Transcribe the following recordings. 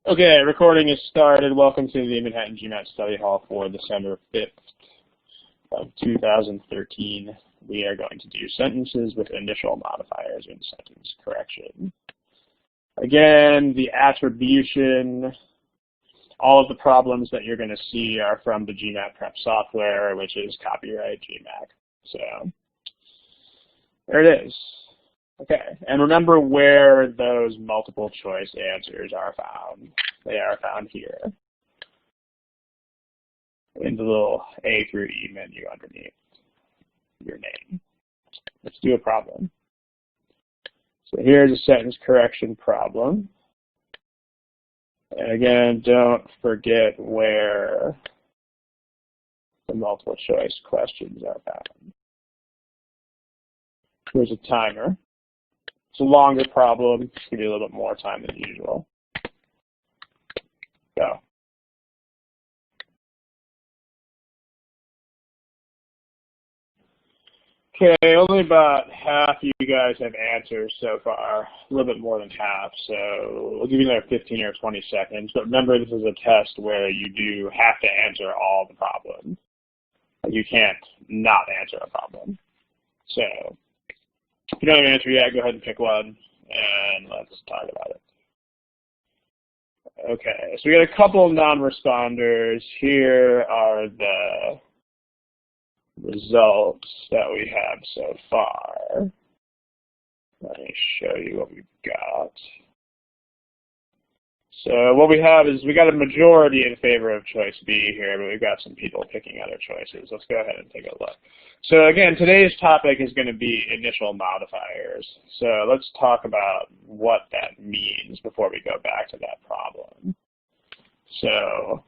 Okay, recording is started. Welcome to the Manhattan GMAT Study Hall for December 5th of 2013. We are going to do sentences with initial modifiers in sentence correction. Again, the attribution, all of the problems that you're going to see are from the GMAT prep software, which is copyright GMAT. So there it is. Okay, and remember where those multiple choice answers are found. They are found here in the little A through E menu underneath your name. Let's do a problem. So here's a sentence correction problem. And again, don't forget where the multiple choice questions are found. Here's a timer. It's a longer problem. It's going to be a little bit more time than usual. Go. Okay, only about half of you guys have answers so far, a little bit more than half, so we'll give you another 15 or 20 seconds. But remember, this is a test where you do have to answer all the problems. You can't not answer a problem. So if you don't have an answer yet, go ahead and pick one, and let's talk about it. Okay, so we got a couple non-responders. Here are the results that we have so far. Let me show you what we've got. So what we have is we got a majority in favor of choice B here, but we've got some people picking other choices. Let's go ahead and take a look. So again, today's topic is going to be initial modifiers. So let's talk about what that means before we go back to that problem. So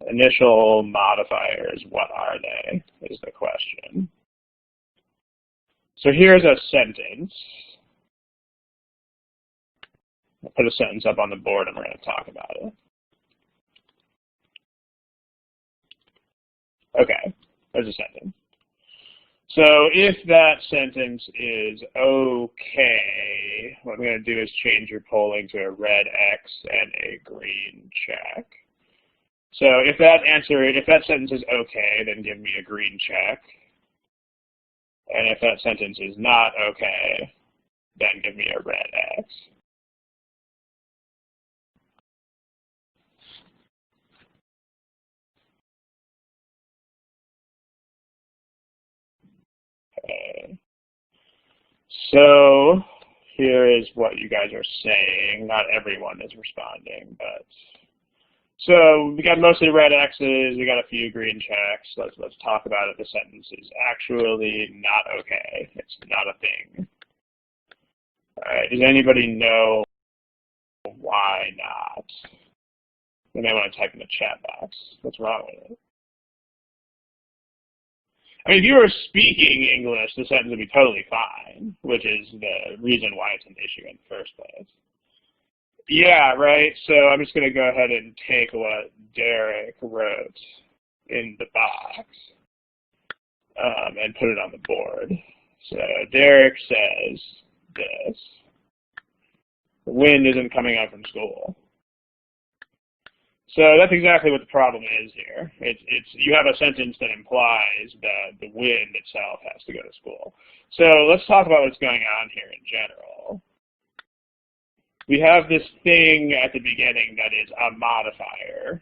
initial modifiers, what are they, is the question. So here's a sentence. I'll put a sentence up on the board and we're going to talk about it. Okay, there's a sentence. So if that sentence is okay, what I'm going to do is change your polling to a red X and a green check. So if that sentence is okay, then give me a green check. And if that sentence is not okay, then give me a red X. Okay. So here is what you guys are saying. Not everyone is responding, but so we got mostly red X's, we got a few green checks. Let's talk about it. The sentence is actually not okay. It's not a thing. All right, does anybody know why not? You may want to type in the chat box. What's wrong with it? I mean, if you were speaking English, the sentence would be totally fine, which is the reason why it's an issue in the first place. Yeah, right. So I'm just going to go ahead and take what Derek wrote in the box and put it on the board. So Derek says this: the wind isn't coming up from school. So that's exactly what the problem is here. You have a sentence that implies that the wind itself has to go to school. So let's talk about what's going on here in general. We have this thing at the beginning that is a modifier.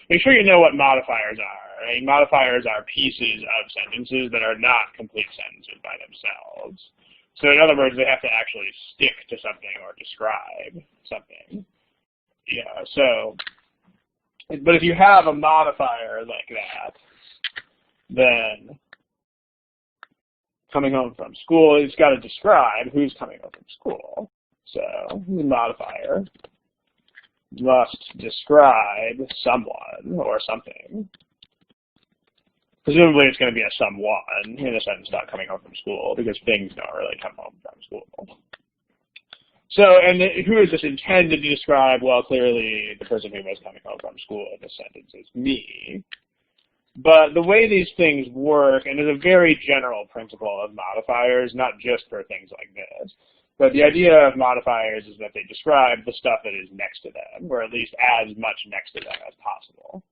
Make sure you know what modifiers are. Right? Modifiers are pieces of sentences that are not complete sentences by themselves. So in other words, they have to actually stick to something or describe something. Yeah, so, but if you have a modifier like that, then coming home from school, it's got to describe who's coming home from school. So the modifier must describe someone or something. Presumably it's going to be a someone in a sentence not coming home from school, because things don't really come home from school. So, and who is this intended to describe? Well, clearly the person who was coming home from school in this sentence is me. But the way these things work, and there's a very general principle of modifiers, not just for things like this, But the idea of modifiers is that they describe the stuff that is next to them, or at least as much next to them as possible.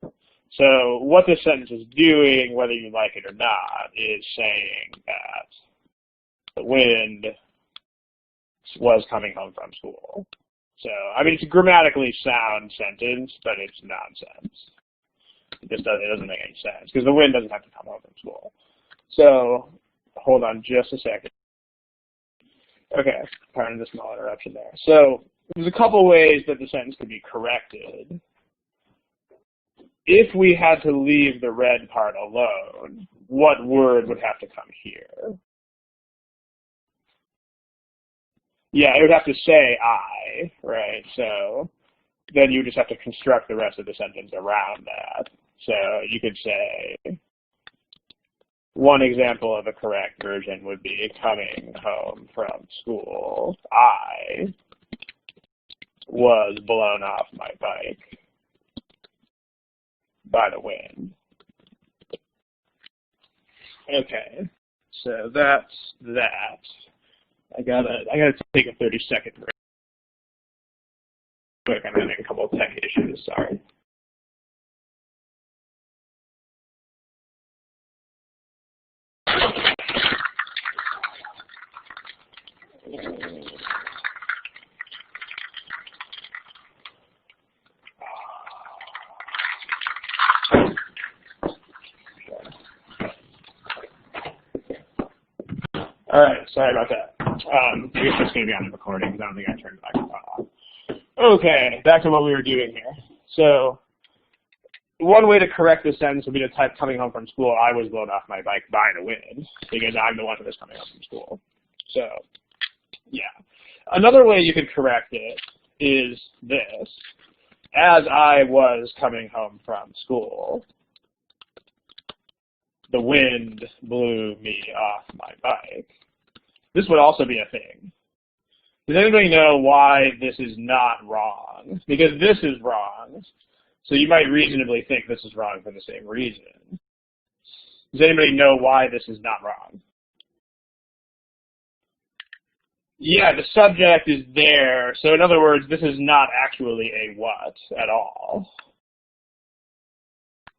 So what this sentence is doing, whether you like it or not, is saying that the wind was coming home from school. So, I mean, it's a grammatically sound sentence, but it's nonsense. It doesn't make any sense, because the wind doesn't have to come home from school. So, hold on just a second. Okay, pardon the small interruption there. So, there's a couple ways that the sentence could be corrected. If we had to leave the red part alone, what word would have to come here? Yeah, it would have to say I, right? So then you just have to construct the rest of the sentence around that. So you could say, one example of a correct version would be coming home from school. I was blown off my bike by the wind. Okay, so that's that. I gotta take a 30-second break. Quick, I'm having a couple of tech issues. Sorry. All right, sorry about that. I guess it's going to be on the recording because I don't think I turned the microphone off. Okay, back to what we were doing here. So one way to correct this sentence would be to type coming home from school, I was blown off my bike by the wind, because I'm the one who was coming home from school. So, yeah. Another way you could correct it is this. As I was coming home from school, the wind blew me off my bike. This would also be a thing. Does anybody know why this is not wrong? Because this is wrong, so you might reasonably think this is wrong for the same reason. Does anybody know why this is not wrong? Yeah, the subject is there, so in other words, this is not actually a what at all.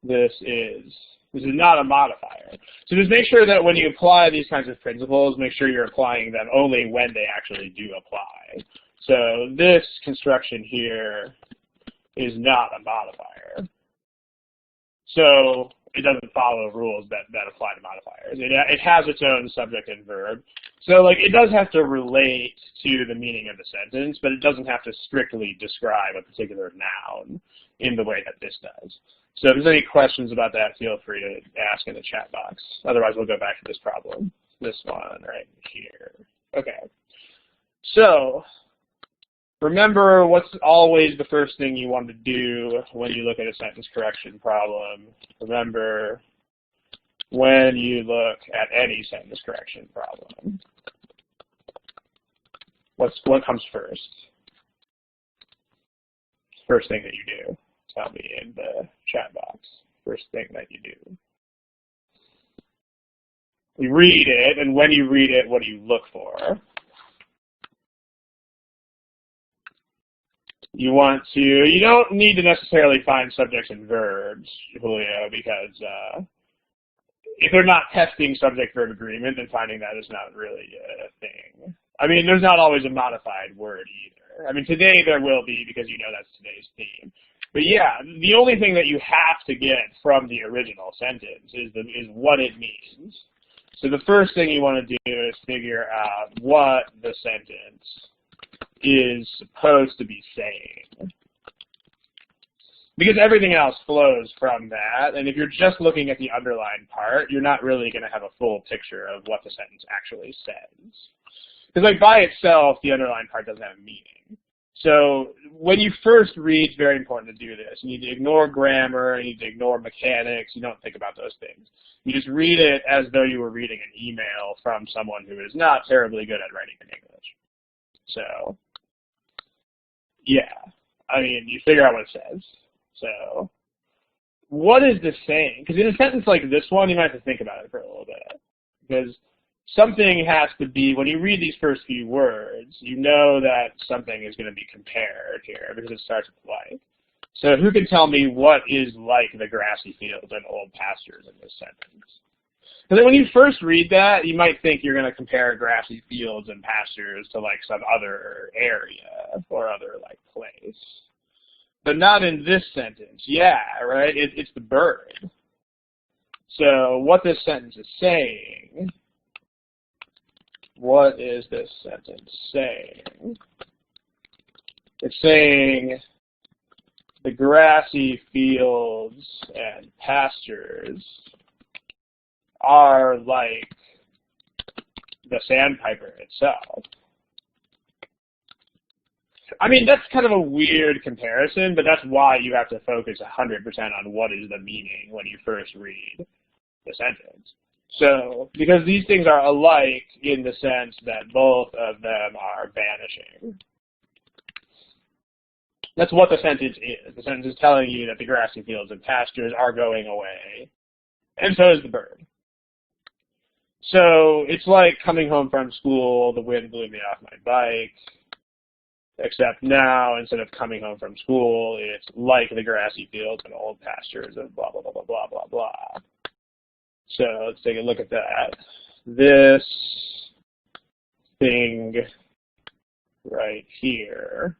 This is not a modifier. So just make sure that when you apply these kinds of principles, make sure you're applying them only when they actually do apply. So this construction here is not a modifier. So it doesn't follow rules that apply to modifiers. It has its own subject and verb. So like it does have to relate to the meaning of the sentence, but it doesn't have to strictly describe a particular noun in the way that this does. So if there's any questions about that, feel free to ask in the chat box. Otherwise, we'll go back to this problem. This one right here. Okay. So remember what's always the first thing you want to do when you look at a sentence correction problem. Remember when you look at any sentence correction problem. What comes first? First thing that you do. Tell me in the chat box. First thing that you do. You read it, and when you read it, what do you look for? You don't need to necessarily find subjects and verbs, Julio, because if they're not testing subject-verb agreement, then finding that is not really a thing. I mean, there's not always a modified word either. I mean, today there will be, because you know that's today's theme. But yeah, the only thing that you have to get from the original sentence is what it means. So the first thing you want to do is figure out what the sentence is supposed to be saying. Because everything else flows from that, and if you're just looking at the underlined part, you're not really going to have a full picture of what the sentence actually says. Because like by itself, the underlined part doesn't have meaning. So when you first read, it's very important to do this. You need to ignore grammar, you need to ignore mechanics, you don't think about those things. You just read it as though you were reading an email from someone who is not terribly good at writing in English. So, yeah, I mean, you figure out what it says. So, what is this saying? Because in a sentence like this one, you might have to think about it for a little bit. Because something has to be, when you read these first few words, you know that something is going to be compared here because it starts with like. So who can tell me what is like the grassy fields and old pastures in this sentence? Because when you first read that, you might think you're going to compare grassy fields and pastures to like some other area or other like place. But not in this sentence. Yeah, right? It's the bird. So what this sentence is saying, what is this sentence saying? It's saying the grassy fields and pastures are like the sandpiper itself. I mean, that's kind of a weird comparison, but that's why you have to focus 100% on what is the meaning when you first read the sentence. So, because these things are alike in the sense that both of them are vanishing. That's what the sentence is. The sentence is telling you that the grassy fields and pastures are going away, and so is the bird. So, it's like coming home from school, the wind blew me off my bike, except now, instead of coming home from school, it's like the grassy fields and old pastures and blah, blah, blah, blah, blah, blah, blah. So let's take a look at that. This thing right here,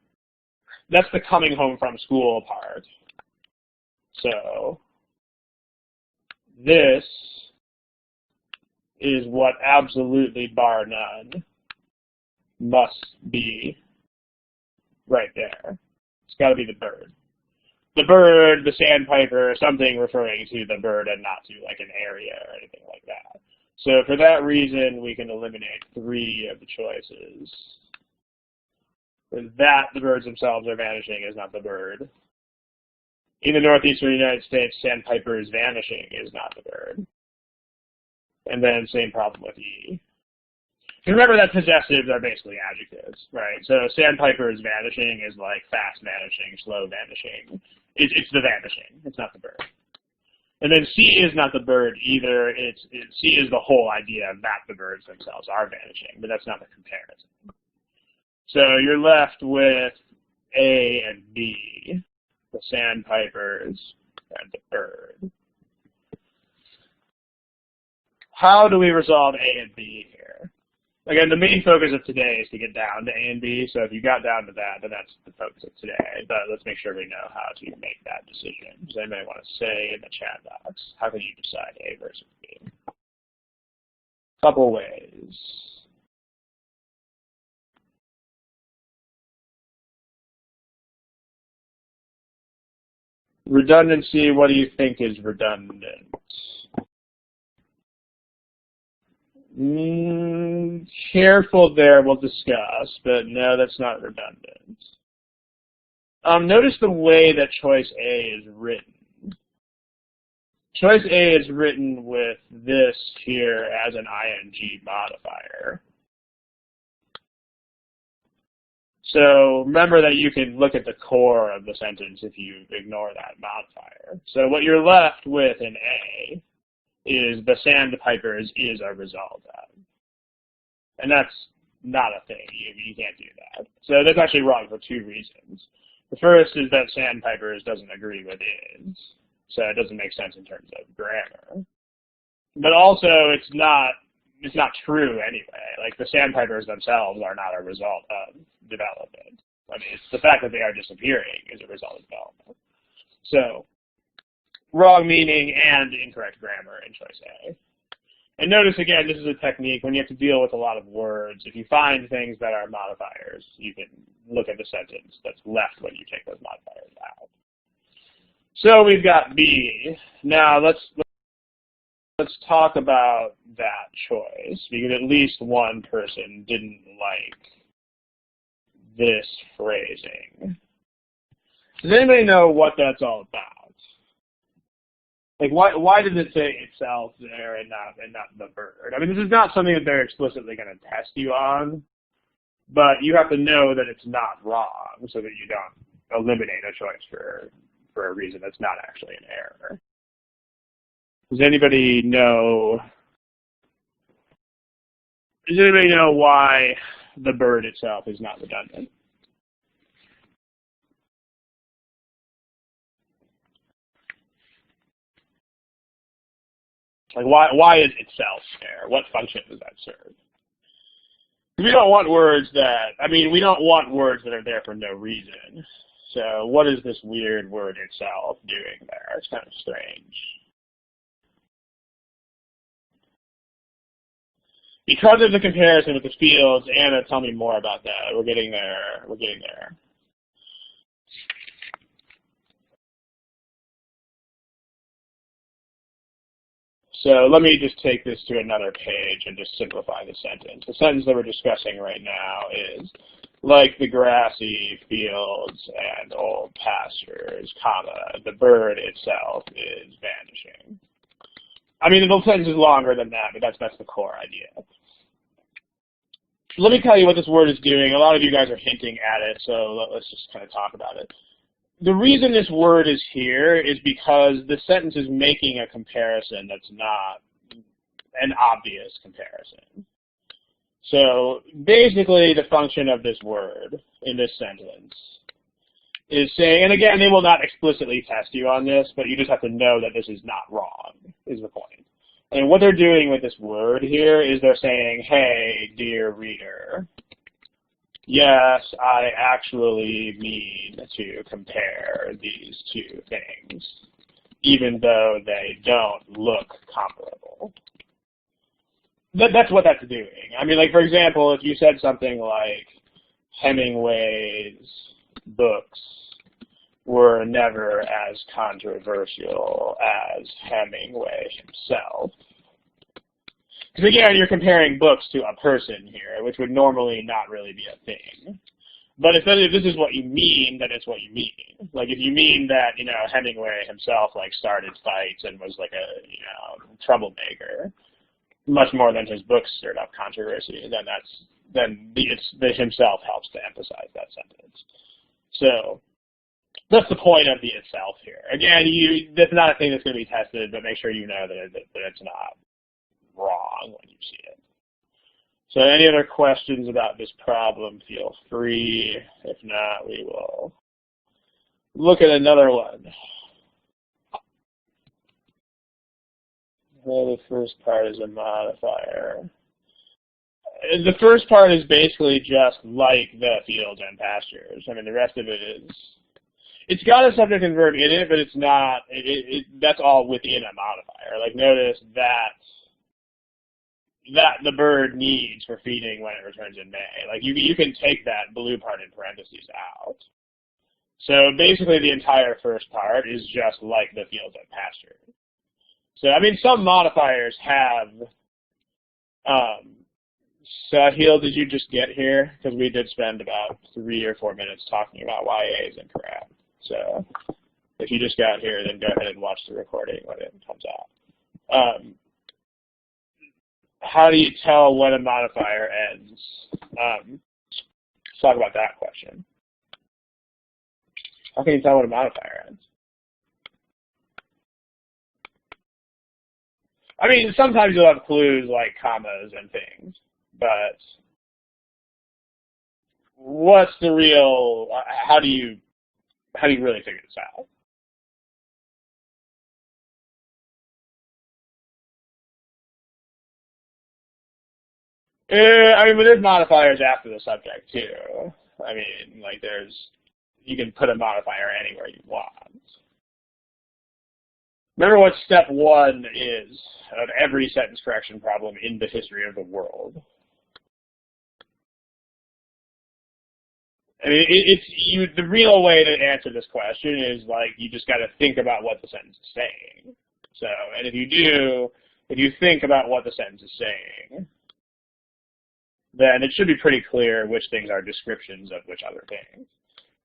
that's the coming home from school part. So this is what absolutely, bar none, must be right there. It's got to be the bird. The bird, the sandpiper, something referring to the bird and not to like an area or anything like that. So for that reason, we can eliminate 3 of the choices. For that, the birds themselves are vanishing is not the bird. In the northeastern United States, sandpiper is vanishing is not the bird. And then same problem with E. Remember that possessives are basically adjectives, right? So sandpiper is vanishing is like fast vanishing, slow vanishing. It's the vanishing. It's not the bird. And then C is not the bird either. C is the whole idea that the birds themselves are vanishing, but that's not the comparison. So you're left with A and B, the sandpipers and the bird. How do we resolve A and B here? Again, the main focus of today is to get down to A and B, so if you got down to that, then that's the focus of today. But let's make sure we know how to make that decision. Does anybody want to say in the chat box, how can you decide A versus B? Couple ways. Redundancy, what do you think is redundant? Careful there, we'll discuss, but no, that's not redundant. Notice the way that choice A is written. Choice A is written with this here as an ing modifier. So remember that you can look at the core of the sentence if you ignore that modifier. So what you're left with in A is the sandpipers is a result of. And that's not a thing. You can't do that. So that's actually wrong for 2 reasons. The first is that sandpipers doesn't agree with is. So it doesn't make sense in terms of grammar. But also it's not true anyway. Like the sandpipers themselves are not a result of development. I mean, it's the fact that they are disappearing is a result of development. So wrong meaning and incorrect grammar in choice A. And notice again, this is a technique when you have to deal with a lot of words. If you find things that are modifiers, you can look at the sentence that's left when you take those modifiers out. So we've got B. Now let's talk about that choice, because at least one person didn't like this phrasing. Does anybody know what that's all about? Like, why did it say itself there and not the bird? I mean, this is not something that they're explicitly going to test you on, but you have to know that it's not wrong so that you don't eliminate a choice for a reason that's not actually an error. Does anybody know Does anybody know why the bird itself is not redundant? Like, why is itself there? What function does that serve? We don't want words that, we don't want words that are there for no reason. So what is this weird word itself doing there? It's kind of strange. Because of the comparison with the fields, Anna, tell me more about that. We're getting there. We're getting there. So let me just take this to another page and just simplify the sentence. The sentence that we're discussing right now is, like the grassy fields and old pastures, comma, the bird itself is vanishing. The sentence is longer than that, but that's the core idea. Let me tell you what this word is doing. A lot of you guys are hinting at it, so let's just kind of talk about it. The reason this word is here is because the sentence is making a comparison that's not an obvious comparison. So basically the function of this word in this sentence is saying, and again, they will not explicitly test you on this, but you just have to know that this is not wrong, is the point. And what they're doing with this word here is they're saying, hey, dear reader, yes, I actually mean to compare these two things, even though they don't look comparable. That's what that's doing. For example, if you said something like Hemingway's books were never as controversial as Hemingway himself. Because again, you're comparing books to a person here, which would normally not really be a thing. But if this is what you mean, then it's what you mean. Like if you mean that, Hemingway himself started fights and was like a troublemaker, much more than his books stirred up controversy, then the himself helps to emphasize that sentence. So that's the point of the itself here. Again, that's not a thing that's going to be tested, but make sure you know that it's not wrong when you see it. So any other questions about this problem, feel free. If not, we will look at another one. Well, the first part is a modifier. The first part is basically just like the fields and pastures. The rest of it is, it's got a subject and verb in it, but it's not, that's all within a modifier. Like notice that the bird needs for feeding when it returns in May. Like you can take that blue part in parentheses out. So basically the entire first part is just like the fields and pastures. So, some modifiers have, Sahil, did you just get here? Because we did spend about 3 or 4 minutes talking about why A is incorrect. So, if you just got here, then go ahead and watch the recording when it comes out. How do you tell when a modifier ends? Let's talk about that question. How can you tell when a modifier ends? Sometimes you'll have clues like commas and things, but what's the real, how do you really figure this out? But there's modifiers after the subject too. You can put a modifier anywhere you want. Remember what step 1 is of every sentence correction problem in the history of the world. The real way to answer this question is you just got to think about what the sentence is saying. So, and if you think about what the sentence is saying, then it should be pretty clear which things are descriptions of which other things.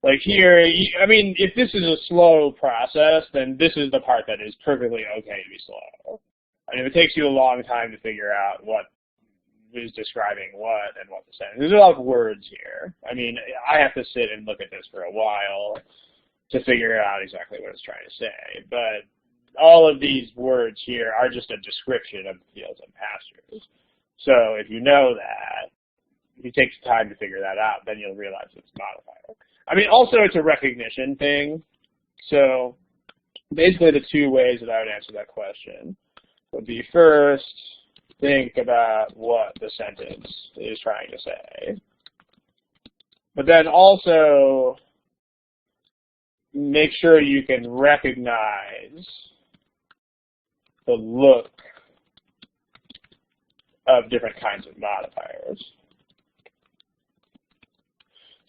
Like here, if this is a slow process, then this is the part that is perfectly okay to be slow. If it takes you a long time to figure out what is describing what and what the sentence. There's a lot of words here. I have to sit and look at this for a while to figure out exactly what it's trying to say. But all of these words here are just a description of the fields and pastures. So if you know that, if you take time to figure that out, then you'll realize it's a modifier. I mean, also it's a recognition thing. So basically the two ways that I would answer that question would be, first, think about what the sentence is trying to say. But then also make sure you can recognize the look of different kinds of modifiers.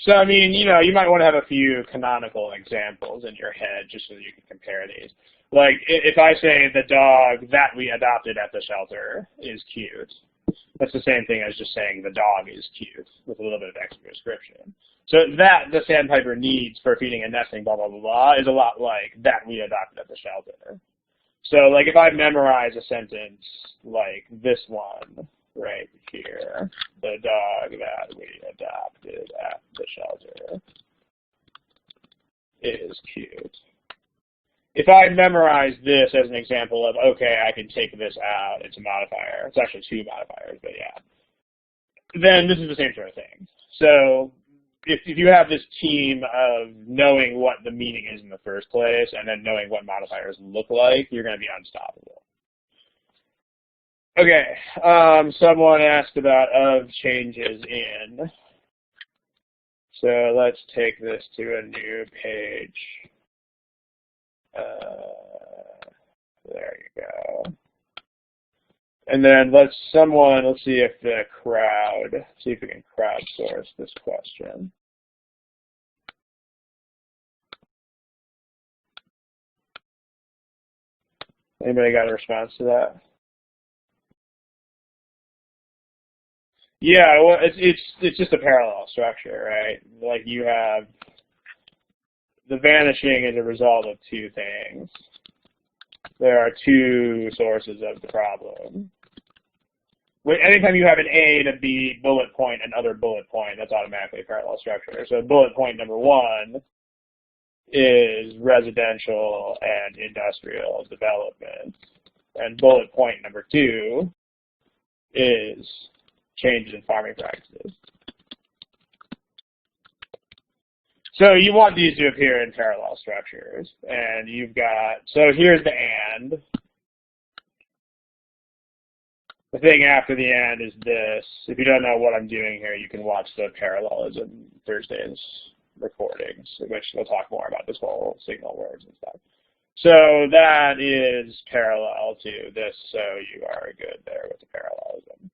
So, I mean, you know, you might want to have a few canonical examples in your head just so that you can compare these. Like, if I say the dog that we adopted at the shelter is cute, that's the same thing as just saying the dog is cute with a little bit of extra description. So that the sandpiper needs for feeding and nesting, blah, blah, blah, blah, is a lot like that we adopted at the shelter. So, like, if I memorize a sentence like this one right here, the dog that we adopted at the shelter is cute. If I memorize this as an example of, okay, I can take this out, it's a modifier. It's actually two modifiers, but yeah. Then this is the same sort of thing. So if you have this team of knowing what the meaning is in the first place and then knowing what modifiers look like, you're going to be unstoppable. Okay, someone asked about of changes in. So let's take this to a new page. There you go. And then let's see if the crowd, see if we can crowdsource this question. Anybody got a response to that? Yeah, well, it's just a parallel structure, right? Like you have the vanishing is a result of two things. There are two sources of the problem. Anytime you have an A to B bullet point, another bullet point, that's automatically a parallel structure. So bullet point number one is residential and industrial development. And bullet point number two is changes in farming practices. So you want these to appear in parallel structures. And you've got, so here's the and. The thing after the and is this. If you don't know what I'm doing here, you can watch the Parallelism Thursdays recordings, which we'll talk more about this whole signal words and stuff. So that is parallel to this, so you are good there with the parallelism.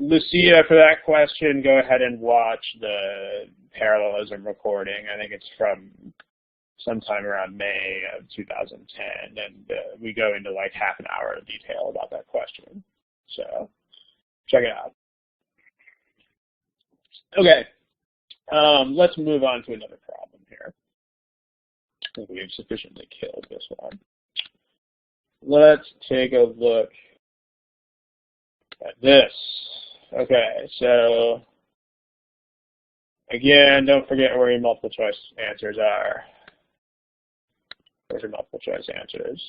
Lucia, for that question, go ahead and watch the parallelism recording. I think it's from sometime around May of 2010, and we go into like half an hour of detail about that question. So check it out. Okay, let's move on to another problem here. I think we've sufficiently killed this one. Let's take a look at this. Okay, so again, don't forget where your multiple choice answers are. Where's your multiple choice answers?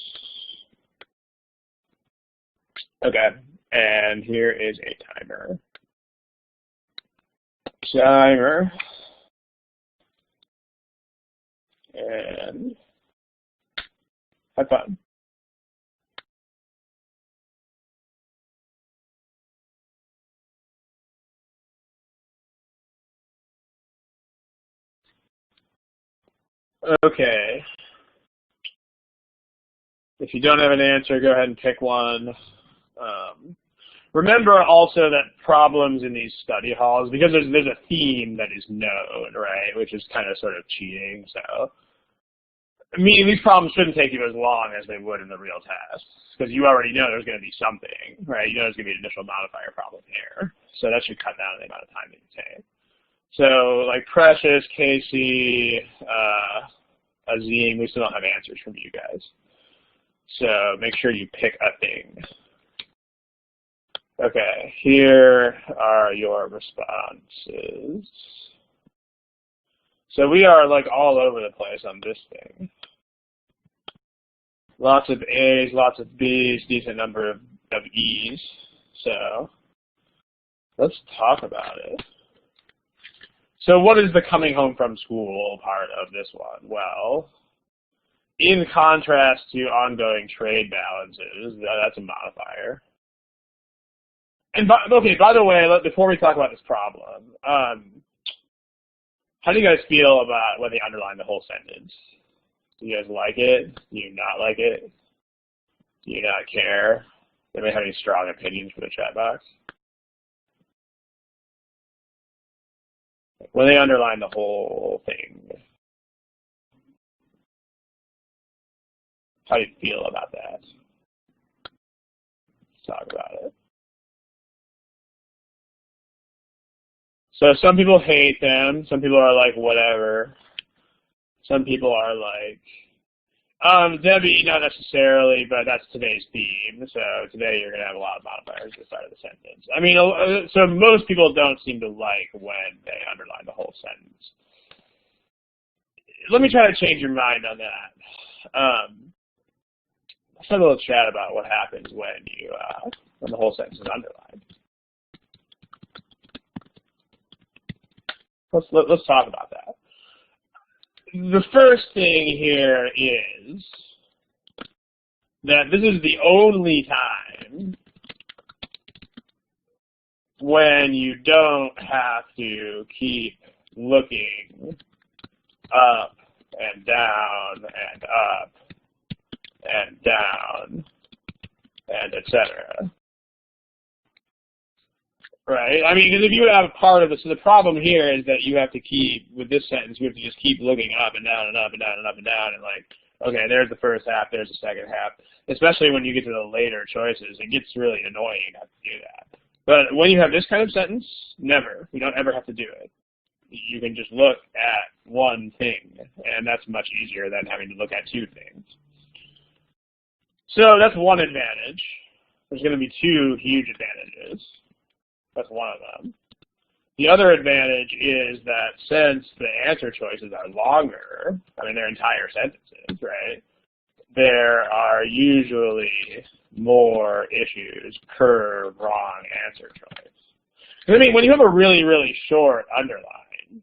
Okay, and here is a timer. Timer. And have fun. Okay. If you don't have an answer, go ahead and pick one. Remember also that problems in these study halls, because there's a theme that is known, right, which is kind of sort of cheating. So, I mean, these problems shouldn't take you as long as they would in the real test, because you already know there's going to be something, right? You know there's going to be an initial modifier problem here. So that should cut down the amount of time that you take. So, like Precious, Casey, Azim, we still don't have answers from you guys. So make sure you pick a thing. Okay, here are your responses. So we are like all over the place on this thing. Lots of A's, lots of B's, decent number of E's. So let's talk about it. So what is the coming home from school part of this one? Well, in contrast to ongoing trade balances, that's a modifier. And by the way, before we talk about this problem, how do you guys feel about when they underline the whole sentence? Do you guys like it? Do you not like it? Do you not care? Anybody have any strong opinions for the chat box? When they underline the whole thing, how do you feel about that? Let's talk about it. So some people hate them. Some people are like, whatever. Some people are like, Debbie, not necessarily, but that's today's theme. So today you're going to have a lot of modifiers at the start of the sentence. I mean, so most people don't seem to like when they underline the whole sentence. Let me try to change your mind on that. Let's have a little chat about what happens when the whole sentence is underlined. Let's talk about that. The first thing here is that this is the only time when you don't have to keep looking up and down and up and down and etc. Right? I mean, because if you have a part of it, so the problem here is that you have to keep, with this sentence, you have to just keep looking up and down and up and down and up and down and like, okay, there's the first half, there's the second half. Especially when you get to the later choices, it gets really annoying to have to do that. But when you have this kind of sentence, never. You don't ever have to do it. You can just look at one thing, and that's much easier than having to look at two things. So that's one advantage. There's going to be two huge advantages. That's one of them. The other advantage is that since the answer choices are longer, I mean, they're entire sentences, right? There are usually more issues per wrong answer choice. I mean, when you have a really, really short underline,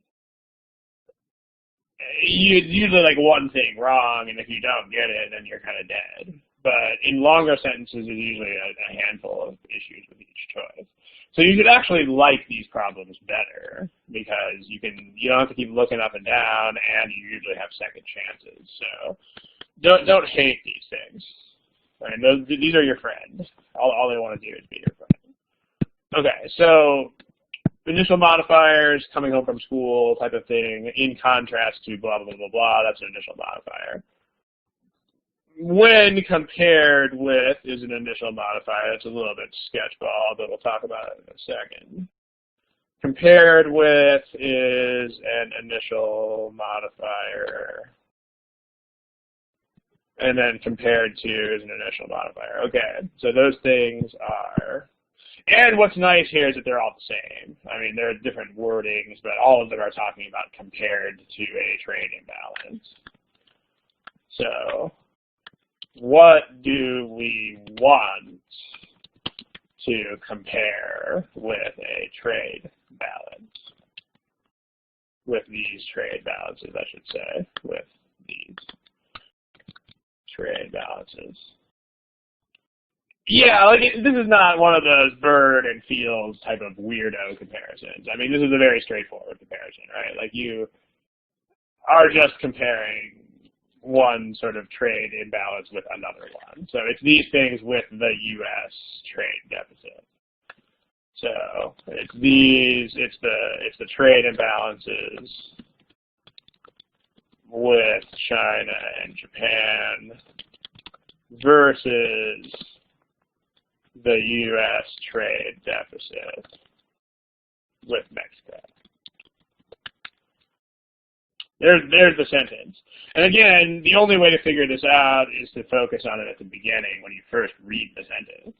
you usually like one thing wrong, and if you don't get it, then you're kind of dead. But in longer sentences, there's usually a handful of issues with each choice. So you should actually like these problems better because you don't have to keep looking up and down, and you usually have second chances. So don't hate these things. I mean, these are your friends. All they want to do is be your friend. Okay, so initial modifiers, coming home from school type of thing, in contrast to blah, blah, blah, blah, that's an initial modifier. When compared with is an initial modifier. That's a little bit sketchball, but we'll talk about it in a second. Compared with is an initial modifier. And then compared to is an initial modifier. Okay, so those things are, and what's nice here is that they're all the same. I mean, there are different wordings, but all of them are talking about compared to a trade imbalance. So what do we want to compare with a trade balance? With these trade balances, I should say. With these trade balances. Yeah, like this is not one of those bird and fields type of weirdo comparisons. I mean, this is a very straightforward comparison, right? Like you are just comparing one sort of trade imbalance with another one. So it's these things with the U.S. trade deficit. So it's the trade imbalances with China and Japan versus the U.S. trade deficit with Mexico. There's the sentence. And again, the only way to figure this out is to focus on it at the beginning when you first read the sentence.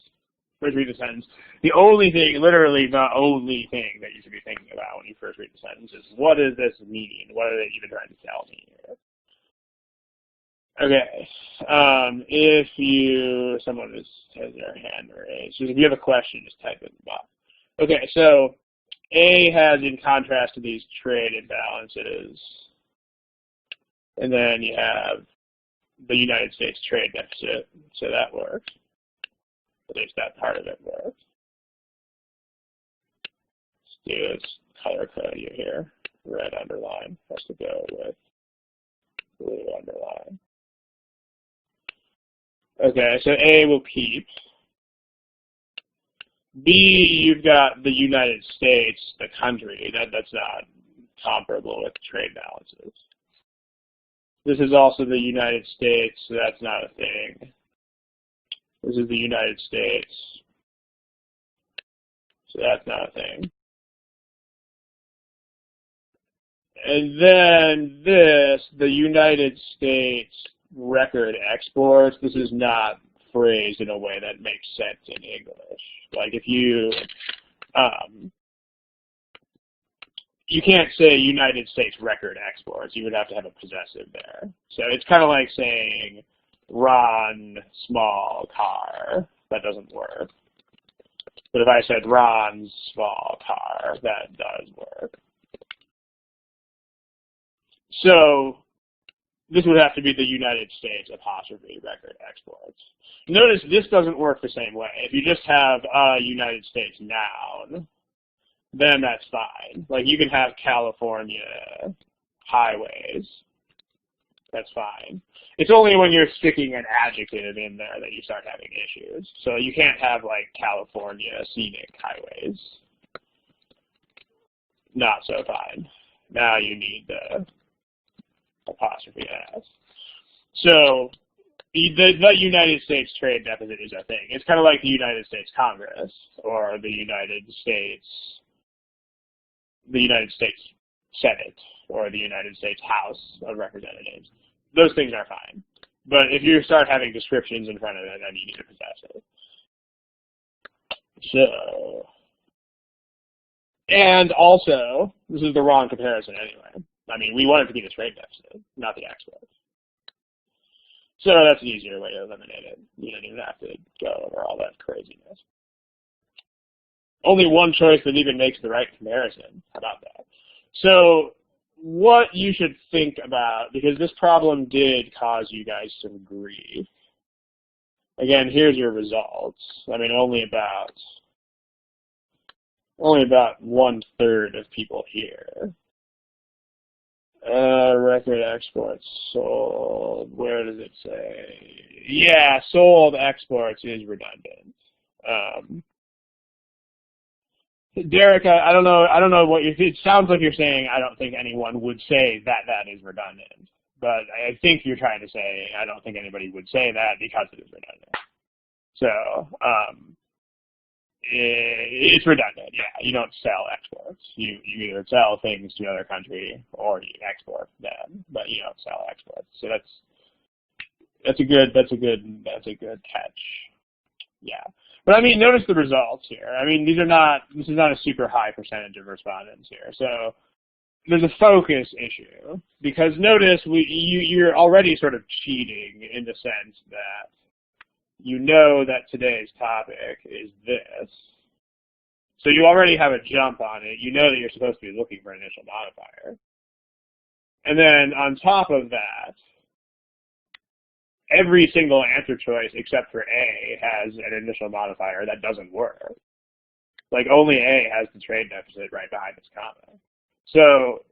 The only thing, literally the only thing that you should be thinking about when you first read the sentence is, what does this mean? What are they even trying to tell me here? Okay. If someone has their hand raised, if you have a question, just type it in the box. Okay, so A has, in contrast to these trade imbalances, and then you have the United States trade deficit, so that works. At least that part of it works. Let's do this color code you here. Red underline has to go with blue underline. Okay, so A will keep. B, you've got the United States, the country. That's not comparable with trade balances. This is also the United States, so that's not a thing. This is the United States, so that's not a thing. And then this, the United States record exports, this is not phrased in a way that makes sense in English. Like if you can't say United States record exports, you would have to have a possessive there. So it's kind of like saying Ron small car, that doesn't work. But if I said Ron's small car, that does work. So this would have to be the United States apostrophe record exports. Notice this doesn't work the same way. If you just have a United States noun, then that's fine. Like you can have California highways. That's fine. It's only when you're sticking an adjective in there that you start having issues. So you can't have like California scenic highways. Not so fine. Now you need the apostrophe S. So the United States trade deficit is a thing. It's kind of like the United States Congress or the United States Senate or the United States House of Representatives. Those things are fine. But if you start having descriptions in front of it, then you need to possess it. So, and also, this is the wrong comparison anyway. I mean, we want it to be the trade deficit, not the exports. So that's an easier way to eliminate it. You don't even have to go over all that craziness. Only one choice that even makes the right comparison. How about that? So what you should think about, because this problem did cause you guys some grief. Again, here's your results. I mean, only about 1/3 of people here. Record exports sold. Where does it say? Yeah, sold exports is redundant. Derek, I don't know what it sounds like you're saying. I don't think anyone would say that is redundant, but I think you're trying to say I don't think anybody would say that because it is redundant. So it's redundant. Yeah, you don't sell exports. You either sell things to another country or you export them, but you don't sell exports. So that's a good catch. Yeah. But I mean, notice the results here. I mean, this is not a super high percentage of respondents here. So there's a focus issue because notice you're already sort of cheating in the sense that you know that today's topic is this. So you already have a jump on it. You know that you're supposed to be looking for an initial modifier. And then on top of that, every single answer choice except for A has an initial modifier that doesn't work. Like only A has the trade deficit right behind its comma. So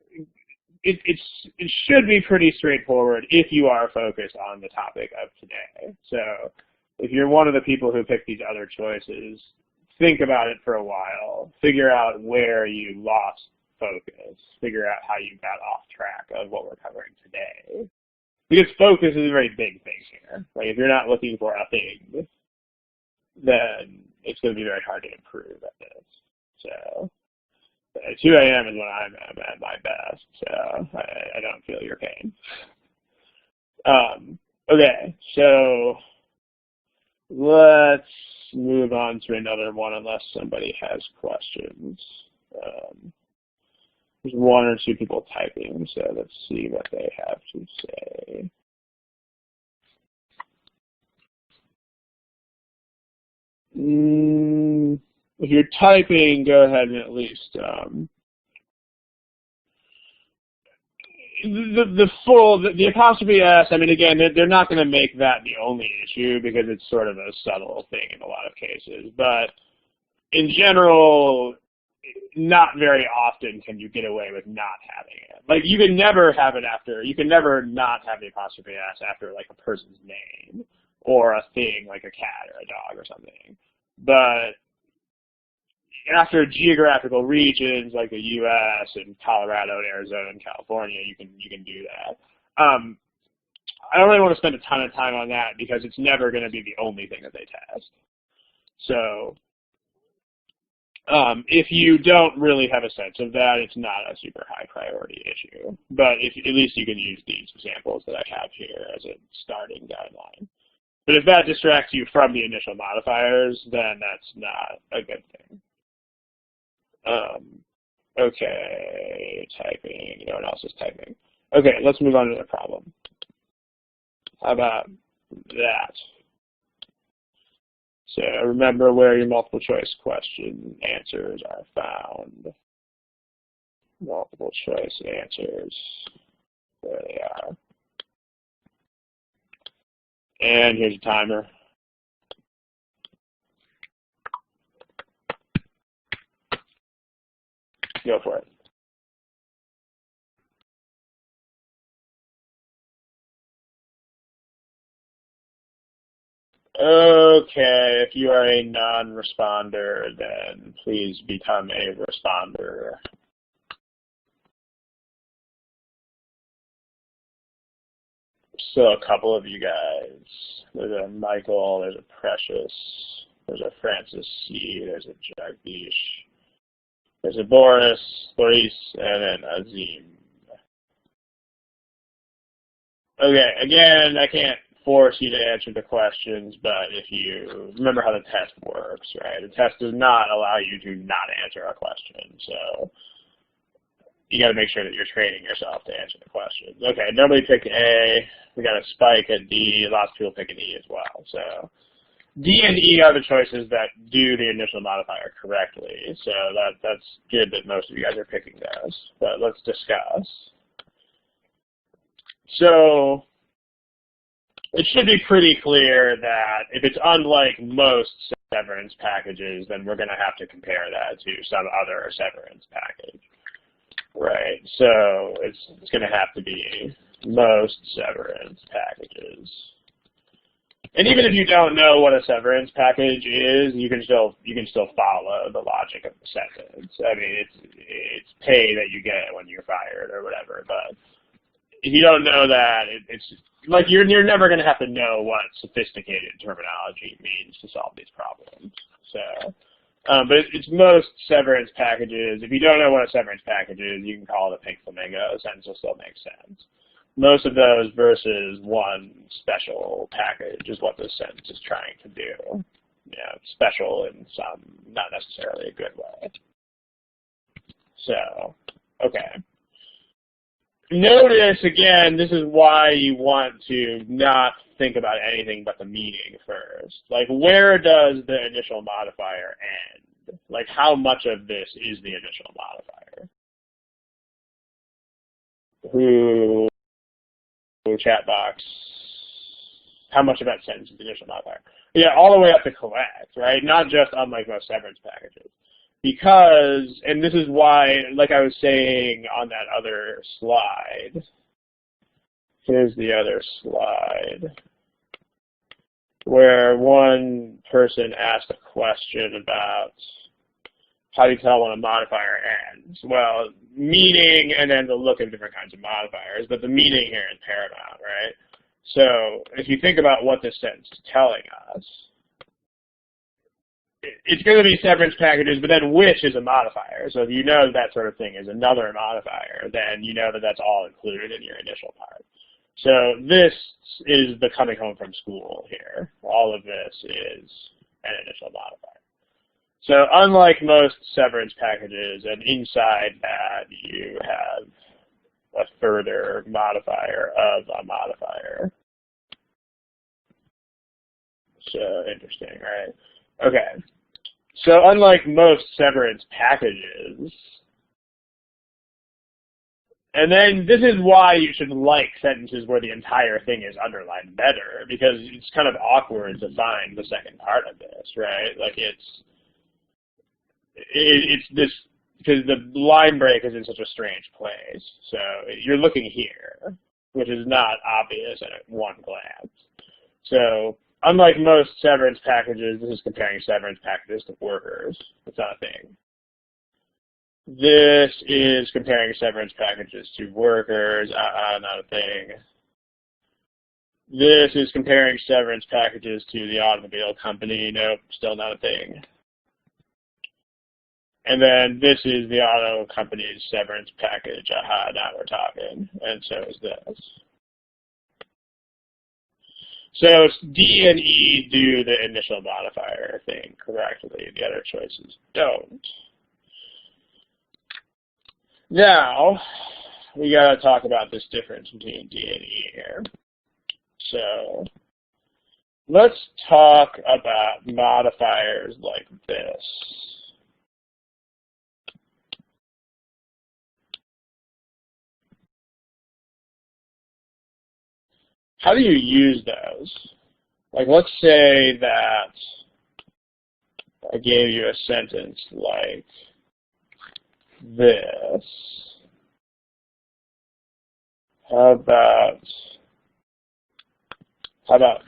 it should be pretty straightforward if you are focused on the topic of today. So if you're one of the people who pick these other choices, think about it for a while. Figure out where you lost focus. Figure out how you got off track of what we're covering today. Because focus is a very big thing here. Like if you're not looking for a thing, then it's going to be very hard to improve at this. So 2 a.m. is when I'm at my best. So I don't feel your pain. Okay, so let's move on to another one unless somebody has questions. There's 1 or 2 people typing, so let's see what they have to say. If you're typing, go ahead and at least the apostrophe S. I mean, again, they're not going to make that the only issue because it's sort of a subtle thing in a lot of cases. But in general, not very often can you get away with not having it. Like, you can never have it after, you can never not have the apostrophe S after, like, a person's name or a thing like a cat or a dog or something. But after geographical regions like the U.S. and Colorado and Arizona and California, you can do that. I don't really want to spend a ton of time on that because it's never going to be the only thing that they test. So if you don't really have a sense of that, it's not a super high priority issue. But at least you can use these examples that I have here as a starting guideline. But if that distracts you from the initial modifiers, then that's not a good thing. Okay, typing. No one else is typing. Okay, let's move on to the problem. How about that? So remember where your multiple choice question answers are found. Multiple choice answers, there they are. And here's a timer. Go for it. Okay, if you are a non-responder, then please become a responder. So a couple of you guys. There's a Michael, there's a Precious, there's a Francis C, there's a Jagdish, there's a Boris, Boris, and then Azim. Okay, again, I can't force you to answer the questions, but if you remember how the test works, right? The test does not allow you to not answer a question, so you got to make sure that you're training yourself to answer the questions. Okay, nobody picked A. We got a spike at D. Lots of people pick an E as well. So D and E are the choices that do the initial modifier correctly. So that's good that most of you guys are picking those. But let's discuss. So it should be pretty clear that if it's unlike most severance packages, then we're going to have to compare that to some other severance package, right? So it's going to have to be most severance packages. And even if you don't know what a severance package is, you can still follow the logic of the sentence. I mean, it's pay that you get when you're fired or whatever, but if you don't know that, it's like you're never going to have to know what sophisticated terminology means to solve these problems. So, but it's most severance packages. If you don't know what a severance package is, you can call it a pink flamingo. The sentence will still make sense. Most of those versus one special package is what this sentence is trying to do. Yeah, special in some not necessarily a good way. So, okay. Notice, again, this is why you want to not think about anything but the meaning first. Like, where does the initial modifier end? Like, how much of this is the initial modifier? Who, chat box, how much of that sentence is the initial modifier? Yeah, all the way up to collect, right? Not just unlike most severance packages. Because, and this is why, like I was saying on that other slide, here's the other slide, where one person asked a question about how do you tell when a modifier ends? Well, meaning and then the look of different kinds of modifiers, but the meaning here is paramount, right? So if you think about what this sentence is telling us, it's going to be severance packages, but then which is a modifier. So if you know that sort of thing is another modifier, then you know that that's all included in your initial part. So this is the coming home from school here. All of this is an initial modifier. So unlike most severance packages, and inside that you have a further modifier of a modifier. So interesting, right? Okay. So unlike most severance packages, and then this is why you should like sentences where the entire thing is underlined better, because it's kind of awkward to find the second part of this, right? Like it's this, because the line break is in such a strange place. So you're looking here, which is not obvious at one glance. So unlike most severance packages, this is comparing severance packages to workers. It's not a thing. This is comparing severance packages to workers. Not a thing. This is comparing severance packages to the automobile company. Nope, still not a thing. And then this is the auto company's severance package. Now we're talking. And so is this. So D and E do the initial modifier thing correctly. The other choices don't. Now, we got to talk about this difference between D and E here. So, let's talk about modifiers like this. How do you use those? Like, let's say that I gave you a sentence like this. How about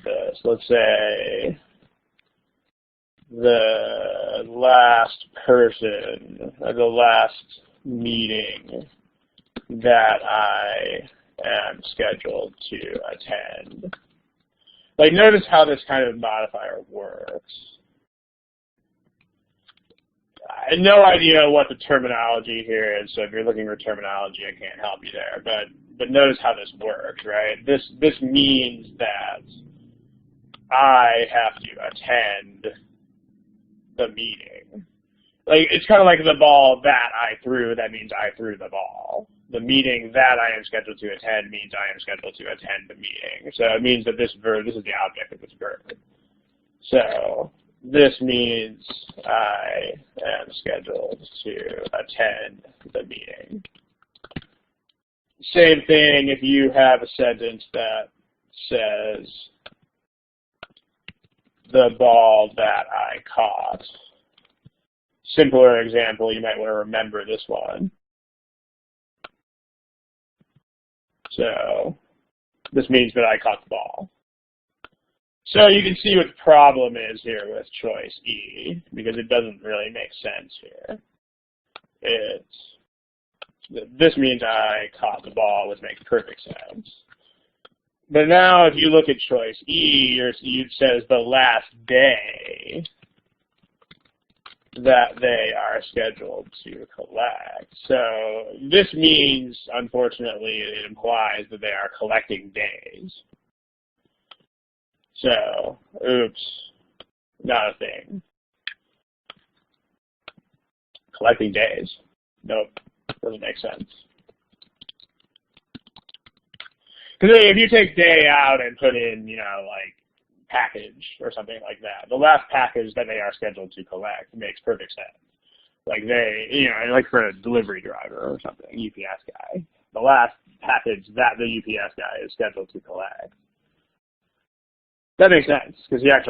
this? Let's say the last person, or the last meeting that I am scheduled to attend. Like, notice how this kind of modifier works. I have no idea what the terminology here is, so if you're looking for terminology, I can't help you there. But notice how this works, right? This means that I have to attend the meeting. Like, it's kind of like the ball that I threw, that means I threw the ball. The meeting that I am scheduled to attend means I am scheduled to attend the meeting. So it means that this verb, this is the object of this verb. So this means I am scheduled to attend the meeting. Same thing if you have a sentence that says the ball that I caught. Simpler example, you might want to remember this one. So this means that I caught the ball. So you can see what the problem is here with choice E, because it doesn't really make sense here. This means I caught the ball, which makes perfect sense. But now if you look at choice E, it says the last day that they are scheduled to collect. So this means, unfortunately, it implies that they are collecting days. So, oops, not a thing. Collecting days. Nope, doesn't make sense. Because if you take day out and put in, like, package or something like that, the last package that they are scheduled to collect makes perfect sense. Like like for a delivery driver or something, UPS guy, the last package that the UPS guy is scheduled to collect. That makes sense because he or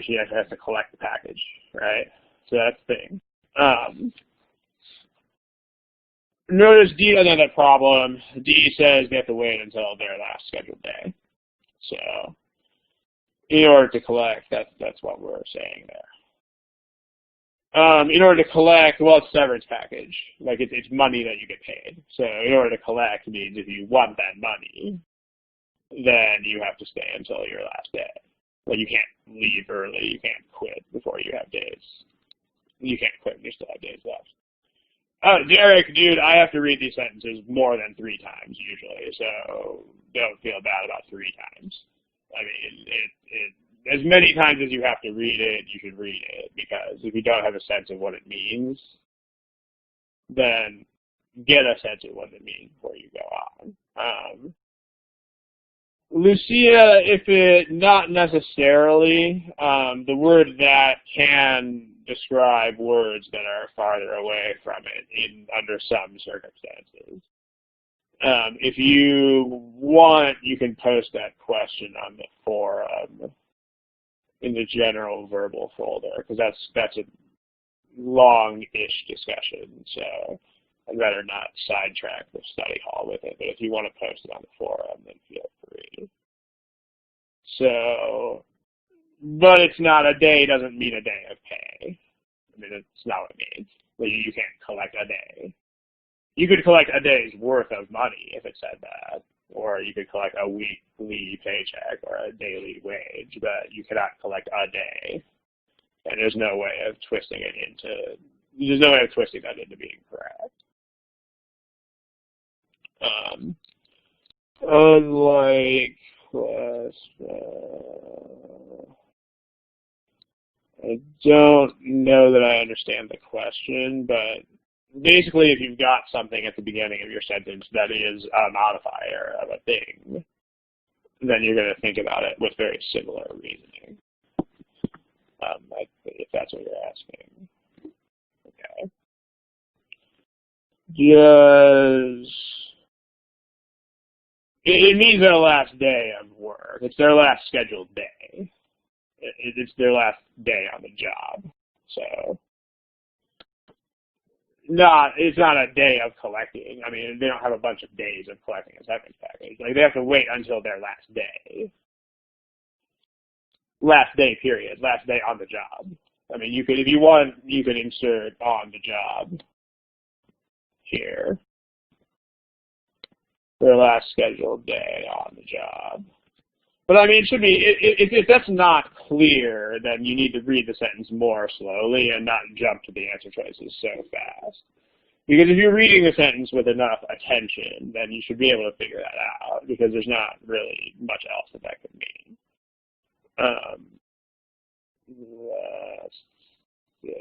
she actually has to collect the package, right? So that's the thing. Notice D doesn't have that problem. D says they have to wait until their last scheduled day. So in order to collect, that's what we're saying there. In order to collect, well, it's severance package. Like it's money that you get paid. So in order to collect means if you want that money, then you have to stay until your last day. Like you can't leave early. You can't quit before you have days. You can't quit when you still have days left. Derek, dude, I have to read these sentences more than 3 times usually, so don't feel bad about 3 times. I mean, as many times as you have to read it, you should read it, because if you don't have a sense of what it means, then get a sense of what it means before you go on. Lucia, if it, not necessarily, the word that can describe words that are farther away from it under some circumstances. If you want, you can post that question on the forum in the general verbal folder, because that's a long-ish discussion, so I'd rather not sidetrack the study hall with it, but if you want to post it on the forum, then feel free. So, but it's not, a day doesn't mean a day of pay. I mean, it's not what it means. You can't collect a day. You could collect a day's worth of money if it said that, or you could collect a weekly paycheck or a daily wage, but you cannot collect a day. And there's no way of twisting it into, there's no way of twisting that into being correct. Unlike, I don't know that I understand the question, but basically if you've got something at the beginning of your sentence that is a modifier of a thing, then you're going to think about it with very similar reasoning. If that's what you're asking. Okay. It means their last day of work. It's their last scheduled day. It's their last day on the job. So, it's not a day of collecting. I mean, they don't have a bunch of days of collecting a severance package. Like, they have to wait until their last day. Last day, period. Last day on the job. I mean, you could, if you want, you could insert on the job here. Their last scheduled day on the job. But I mean, it should be, if that's not clear, then you need to read the sentence more slowly and not jump to the answer choices so fast. Because if you're reading the sentence with enough attention, then you should be able to figure that out, because there's not really much else that could mean.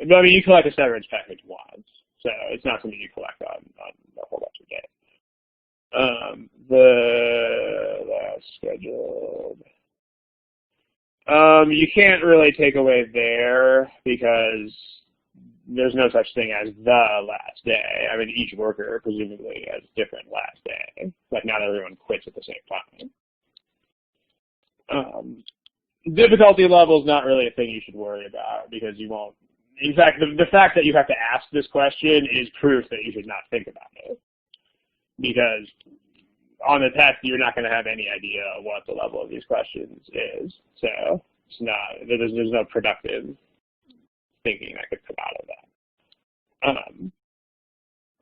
But I mean, you collect a severance package once, so it's not something you collect on a whole bunch of days. The last scheduled. You can't really take away there because there's no such thing as the last day. I mean, each worker presumably has different last day. Like, not everyone quits at the same time. Difficulty level is not really a thing you should worry about because you won't. In fact, the fact that you have to ask this question is proof that you should not think about it. Because on the test, you're not going to have any idea what the level of these questions is. So it's not, there's no productive thinking that could come out of that.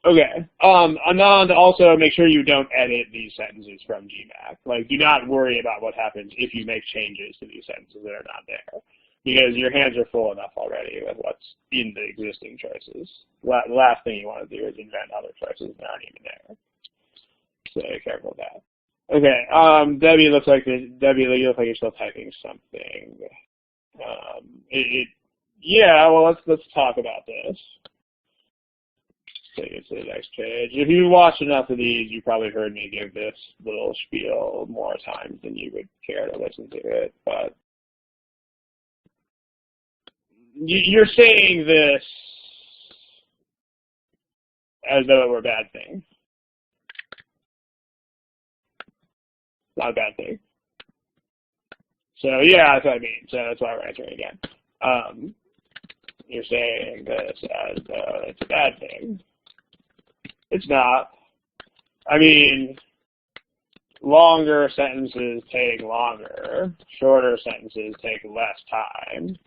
Okay. Anand, also make sure you don't edit these sentences from GMAC. Like, do not worry about what happens if you make changes to these sentences that are not there. Because your hands are full enough already with what's in the existing choices. The last thing you want to do is invent other choices that aren't even there. So be careful of that. Okay, Debbie, you look like you're still typing something. Yeah, well, let's talk about this. Take it to the next page. If you watched enough of these, you probably heard me give this little spiel more times than you would care to listen to it. But you're saying this as though it were a bad thing. Not a bad thing. So yeah, that's what I mean. So that's why we're answering again. You're saying this as though it's a bad thing. It's not. I mean, longer sentences take longer. Shorter sentences take less time.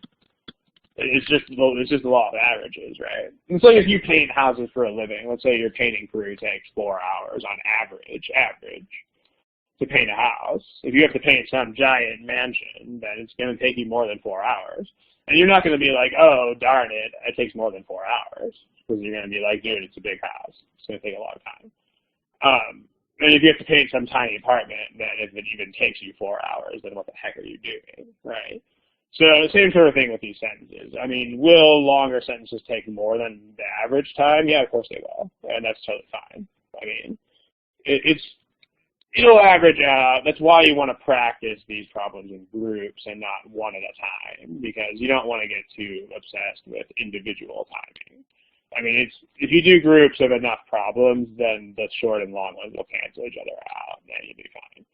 It's just the law of averages, right? It's like if you paint houses for a living. Let's say your painting crew takes 4 hours on average, to paint a house. If you have to paint some giant mansion, then it's going to take you more than 4 hours. And you're not going to be like, oh, darn it, it takes more than 4 hours. Because you're going to be like, dude, it's a big house. It's going to take a long time. And if you have to paint some tiny apartment, then if it even takes you 4 hours, then what the heck are you doing, right? So same sort of thing with these sentences. I mean, will longer sentences take more than the average time? Yeah, of course they will. And that's totally fine. I mean, it's it'll average out. That's why you want to practice these problems in groups and not one at a time, because you don't want to get too obsessed with individual timing. I mean, if you do groups of enough problems, then the short and long ones will cancel each other out, and then you'll be fine.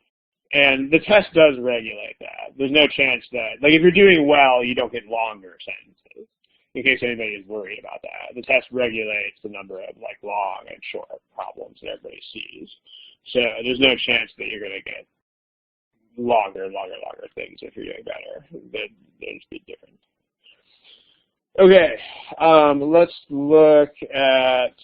And the test does regulate that. There's no chance that, like, if you're doing well, you don't get longer sentences, in case anybody is worried about that. The test regulates the number of, like, long and short problems that everybody sees. So there's no chance that you're going to get longer things if you're doing better. They'll just be different. Okay, let's look at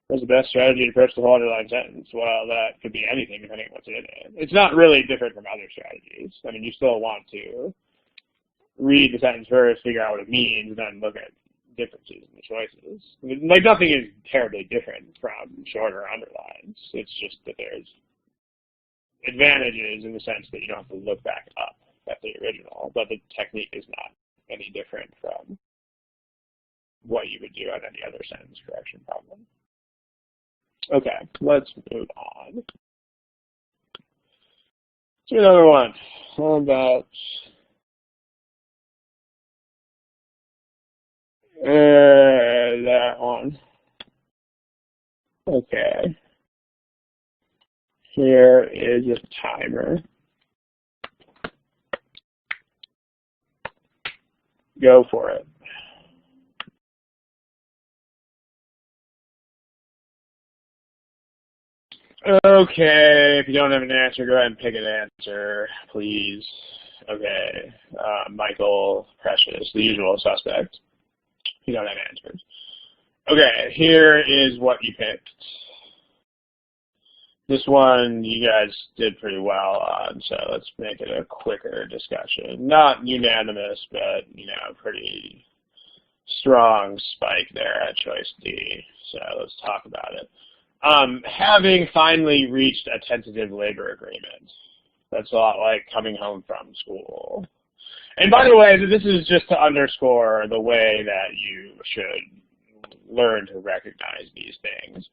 what's the best strategy to approach the whole underlying sentence. Well, that could be anything depending on what's in it. It's not really different from other strategies. I mean, you still want to read the sentence first, figure out what it means, and then look at differences in the choices. I mean, like, nothing is terribly different from shorter underlines. It's just that there's advantages in the sense that you don't have to look back up at the original, but the technique is not any different from what you would do on any other sentence correction problem. Okay, let's move on. To another one. How about that one? Okay. Here is a timer. Go for it. Okay, if you don't have an answer, go ahead and pick an answer, please. Okay, Michael, Precious, the usual suspect. You don't have answers. Okay, here is what you picked. This one you guys did pretty well on, so let's make it a quicker discussion. Not unanimous, but, you know, pretty strong spike there at choice D. So let's talk about it. Having finally reached a tentative labor agreement. That's a lot like coming home from school. And by the way, this is just to underscore the way that you should learn to recognize these things.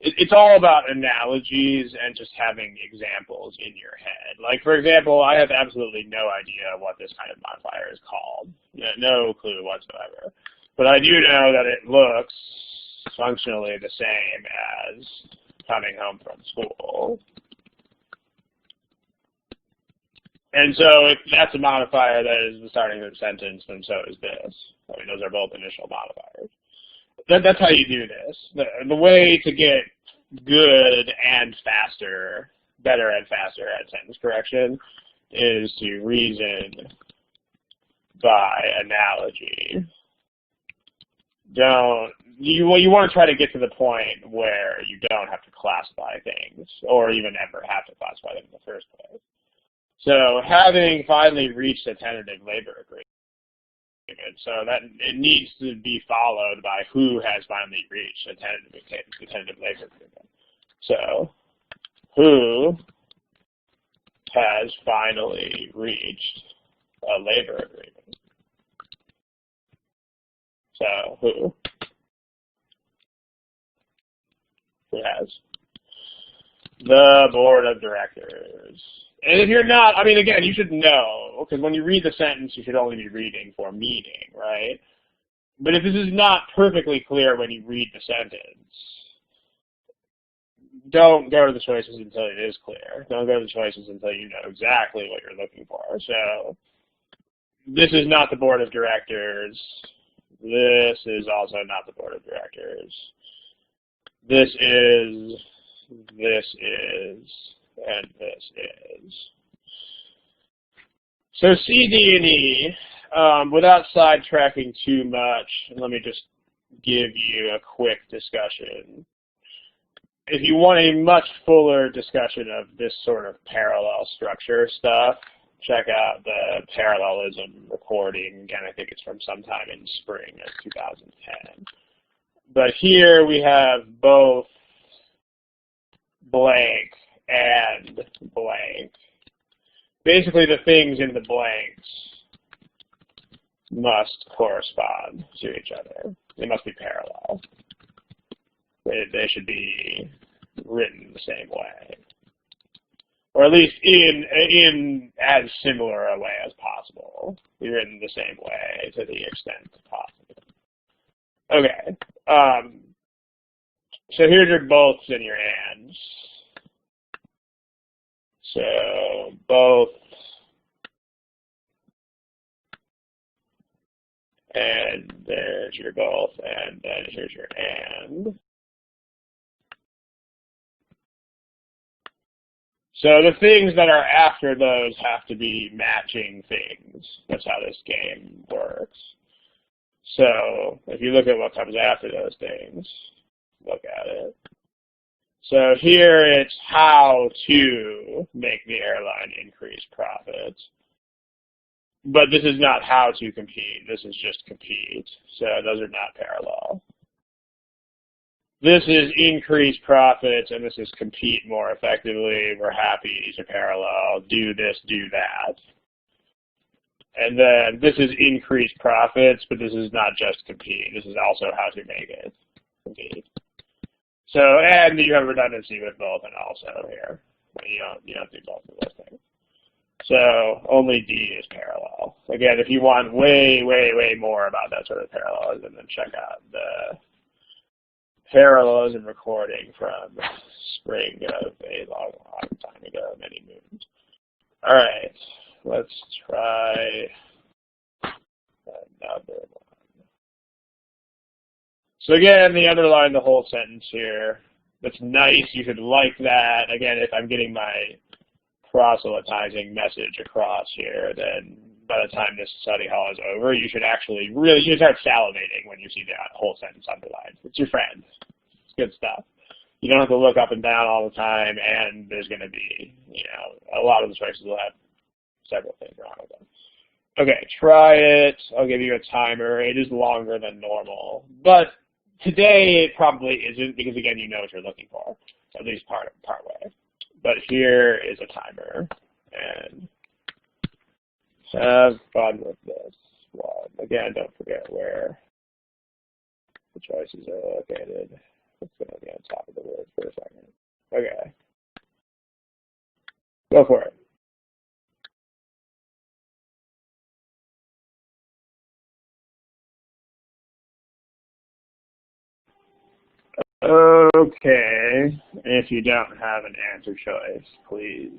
It's all about analogies and just having examples in your head. Like, for example, I have absolutely no idea what this kind of modifier is called. No clue whatsoever. But I do know that it looks functionally the same as coming home from school. And so if that's a modifier that is the starting of the sentence, then so is this. I mean, those are both initial modifiers. That's how you do this. The way to get good and faster, better and faster at sentence correction is to reason by analogy. You want to try to get to the point where you don't have to classify things or even ever have to classify them in the first place. So having finally reached a tentative labor agreement, so that it needs to be followed by who has finally reached a tentative labor agreement. So who has finally reached a labor agreement? So who? Who has? The board of directors. And if you're not, I mean, again, you should know, because when you read the sentence, you should only be reading for meaning, right? But if this is not perfectly clear when you read the sentence, don't go to the choices until it is clear. Don't go to the choices until you know exactly what you're looking for. So this is not the board of directors. This is also not the board of directors. This is, and this is. So C, D, and E, without sidetracking too much, let me just give you a quick discussion. If you want a much fuller discussion of this sort of parallel structure stuff, check out the parallelism recording. Again, I think it's from sometime in spring of 2010. But here we have both blank and blank. Basically, the things in the blanks must correspond to each other. They must be parallel. They should be written the same way, or at least in as similar a way as possible. Be written the same way to the extent possible. Okay. So here's your boths and your ands. So both, and there's your both, and then here's your and. So the things that are after those have to be matching things. That's how this game works. So if you look at what comes after those things, look at it. So here it's how to make the airline increase profits. But this is not how to compete. This is just compete. So those are not parallel. This is increase profits, and this is compete more effectively. We're happy. These are parallel. Do this, do that. And then this is increase profits, but this is not just compete. This is also how to make it compete. So, and you have redundancy with both and also here. You don't do both of those things. So only D is parallel. Again, if you want way, way, way more about that sort of parallelism, then check out the parallelism recording from spring of a long, long time ago, many moons. All right, let's try another one. So again, they underline the whole sentence here. That's nice. You should like that. Again, if I'm getting my proselytizing message across here, then by the time this study hall is over, you should actually you should start salivating when you see that whole sentence underlined. It's your friend. It's good stuff. You don't have to look up and down all the time, and there's going to be, a lot of the choices will have several things wrong with them. Okay, try it. I'll give you a timer. It is longer than normal, but today it probably isn't because, again, you know what you're looking for, at least part way. But here is a timer, and have fun with this one. Again, don't forget where the choices are located. It's going to be on top of the word for a second. Okay. Go for it. Okay. If you don't have an answer choice, please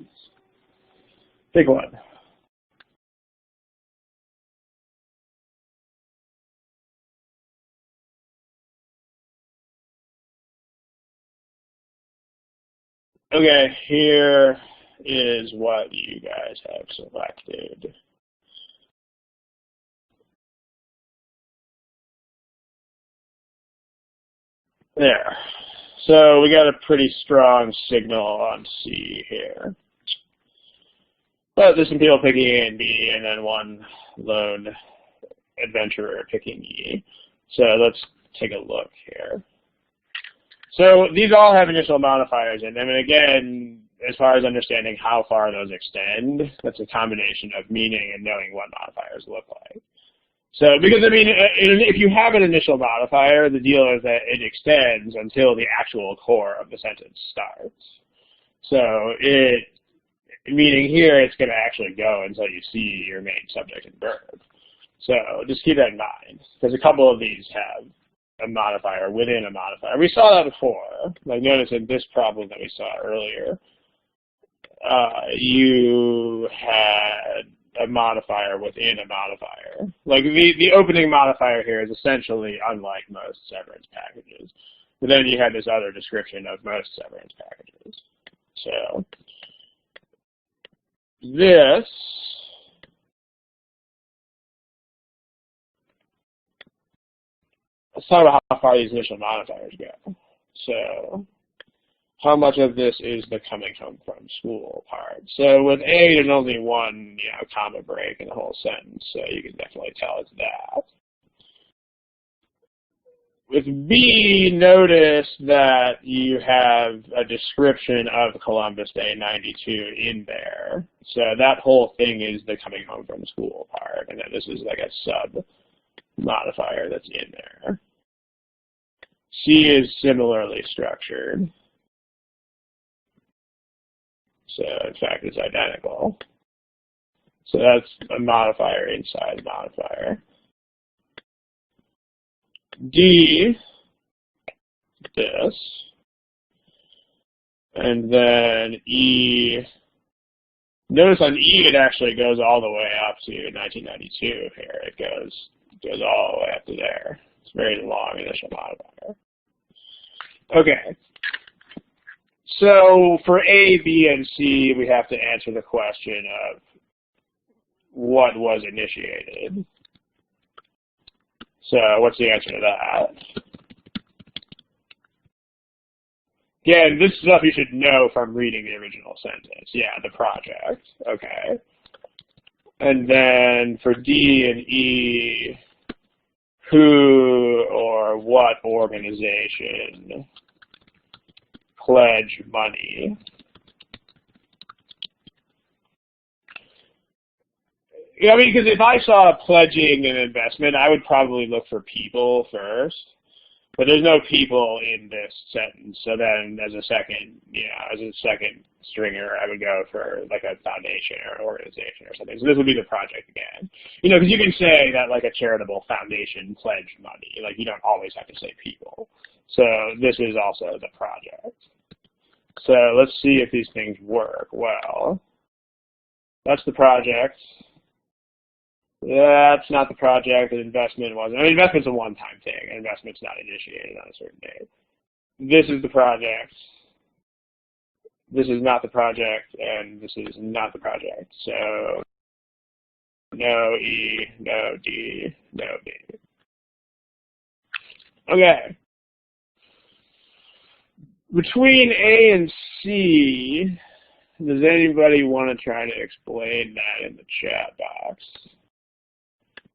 pick one. Okay, here is what you guys have selected. There. So we got a pretty strong signal on C here. But there's some people picking A and B, and then one lone adventurer picking E. So let's take a look here. So these all have initial modifiers in them, and again, as far as understanding how far those extend, that's a combination of meaning and knowing what modifiers look like. So, because I mean, if you have an initial modifier, the deal is that it extends until the actual core of the sentence starts. So meaning here, it's going to actually go until you see your main subject and verb. So just keep that in mind, because a couple of these have a modifier within a modifier. We saw that before. Like notice in this problem that we saw earlier, you had a modifier within a modifier. Like the opening modifier here is essentially unlike most severance packages. But then you had this other description of most severance packages. So this let's talk about how far these initial modifiers go. So how much of this is the coming home from school part? So with A, there's only one, comma break in the whole sentence, so you can definitely tell it's that. With B, notice that you have a description of Columbus Day 92 in there. So that whole thing is the coming home from school part, and then this is like a sub modifier that's in there. C is similarly structured. So in fact, it's identical. So that's a modifier inside the modifier. D, this. And then E, notice on E it actually goes all the way up to 1992 here. It goes all the way up to there. It's a very long initial modifier. Okay. So for A, B, and C, we have to answer the question of what was initiated. So what's the answer to that? Again, this stuff you should know from reading the original sentence. Yeah, the project. Okay. And then for D and E, who or what organization pledged money? Yeah, I mean, because if I saw pledging an investment, I would probably look for people first. But there's no people in this sentence. So then as a second, as a second stringer, I would go for like a foundation or an organization or something. So this would be the project again. Because you can say that like a charitable foundation pledged money. Like you don't always have to say people. So this is also the project. So let's see if these things work well. That's the project. That's not the project. The investment wasn't. I mean, investment's a one-time thing. An investment's not initiated on a certain date. This is the project. This is not the project, and this is not the project. So no E, no D, no B. Okay. Between A and C, does anybody want to try to explain that in the chat box?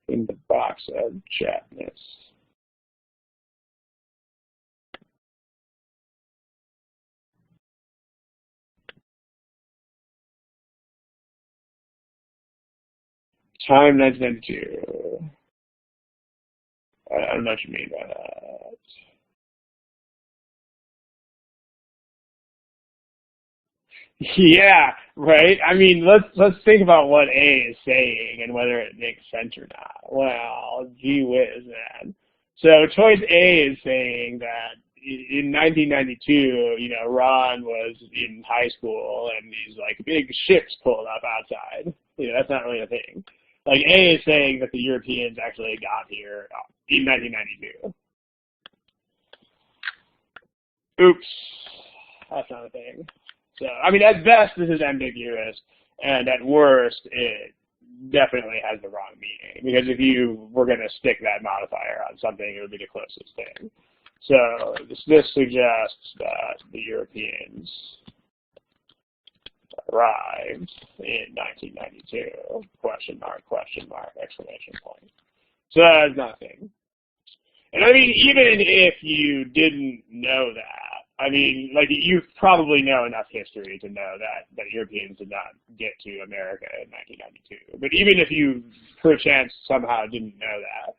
In the box of chatness. Time 1992. I don't know what you mean by that. Yeah, right. I mean, let's think about what A is saying and whether it makes sense or not. Well, gee whiz, man. So choice A is saying that in 1992, Ron was in high school and these like big ships pulled up outside. That's not really a thing. Like A is saying that the Europeans actually got here in 1992. Oops, that's not a thing. So, I mean, at best, this is ambiguous, and at worst, it definitely has the wrong meaning, because if you were going to stick that modifier on something, it would be the closest thing. So, this suggests that the Europeans arrived in 1992, question mark, exclamation point. So, that's nothing. And I mean, even if you didn't know that, I mean, like, you probably know enough history to know that Europeans did not get to America in 1992. But even if you, perchance, somehow didn't know that,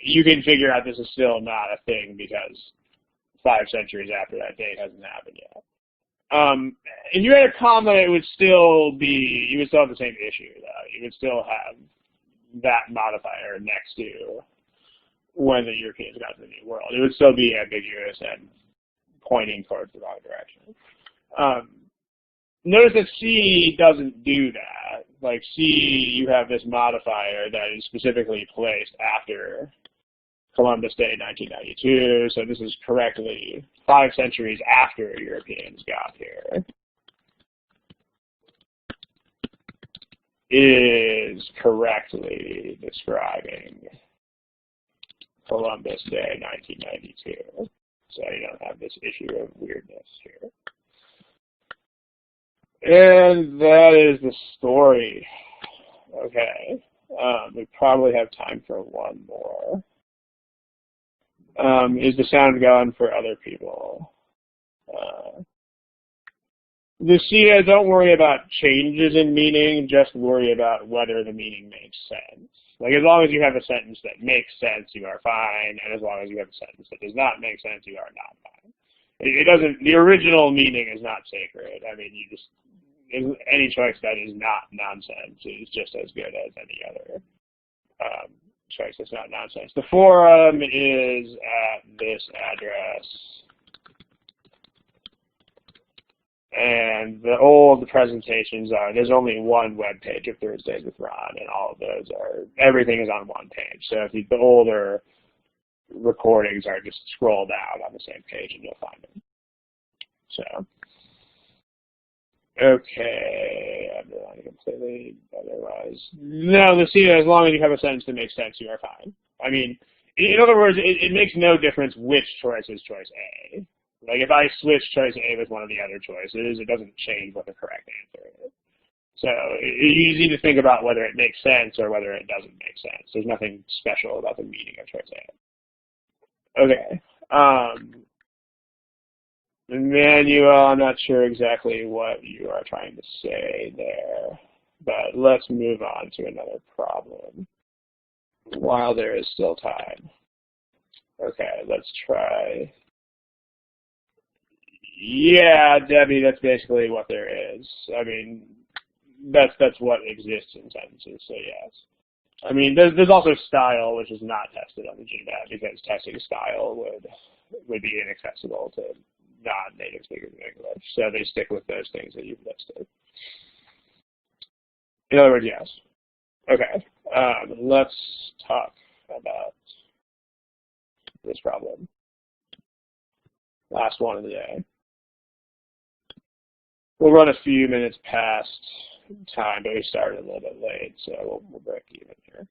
you can figure out this is still not a thing because 5 centuries after that date hasn't happened yet. If you had a comma, it would still be, you would still have the same issue, though. You would still have that modifier next to when the Europeans got to the New World. It would still be ambiguous and pointing towards the wrong direction. Notice that C doesn't do that. Like C, you have this modifier that is specifically placed after Columbus Day 1992, so this is correctly 5 centuries after Europeans got here. Is correctly describing Columbus Day 1992. So you don't have this issue of weirdness here. And that is the story. Okay. We probably have time for one more. Is the sound gone for other people? Lucia, don't worry about changes in meaning, just worry about whether the meaning makes sense. Like, as long as you have a sentence that makes sense, you are fine, and as long as you have a sentence that does not make sense, you are not fine. It doesn't, the original meaning is not sacred. I mean, any choice that is not nonsense is just as good as any other choice that's not nonsense. The forum is at this address, and the old presentations are, there's only one web page of Thursdays with Ron, and all of those are, everything is on one page. So if the older recordings are, just scroll down on the same page and you'll find them. So, okay, underlining completely, otherwise. No, as long as you have a sentence that makes sense, you are fine. I mean, in other words, it makes no difference which choice is choice A. Like if I switch choice A with one of the other choices, it doesn't change what the correct answer is. So you need to think about whether it makes sense or whether it doesn't make sense. There's nothing special about the meaning of choice A. Okay. Emmanuel, I'm not sure exactly what you are trying to say there, but let's move on to another problem while there is still time. Okay, let's try. Yeah, Debbie, that's basically what there is. I mean, that's what exists in sentences, so yes. I mean, there's also style, which is not tested on the GMAT because testing style would be inaccessible to non-native speakers of English. So they stick with those things that you've listed. In other words, yes. Okay, let's talk about this problem. Last one of the day. We'll run a few minutes past time, but we started a little bit late, so we'll break even here.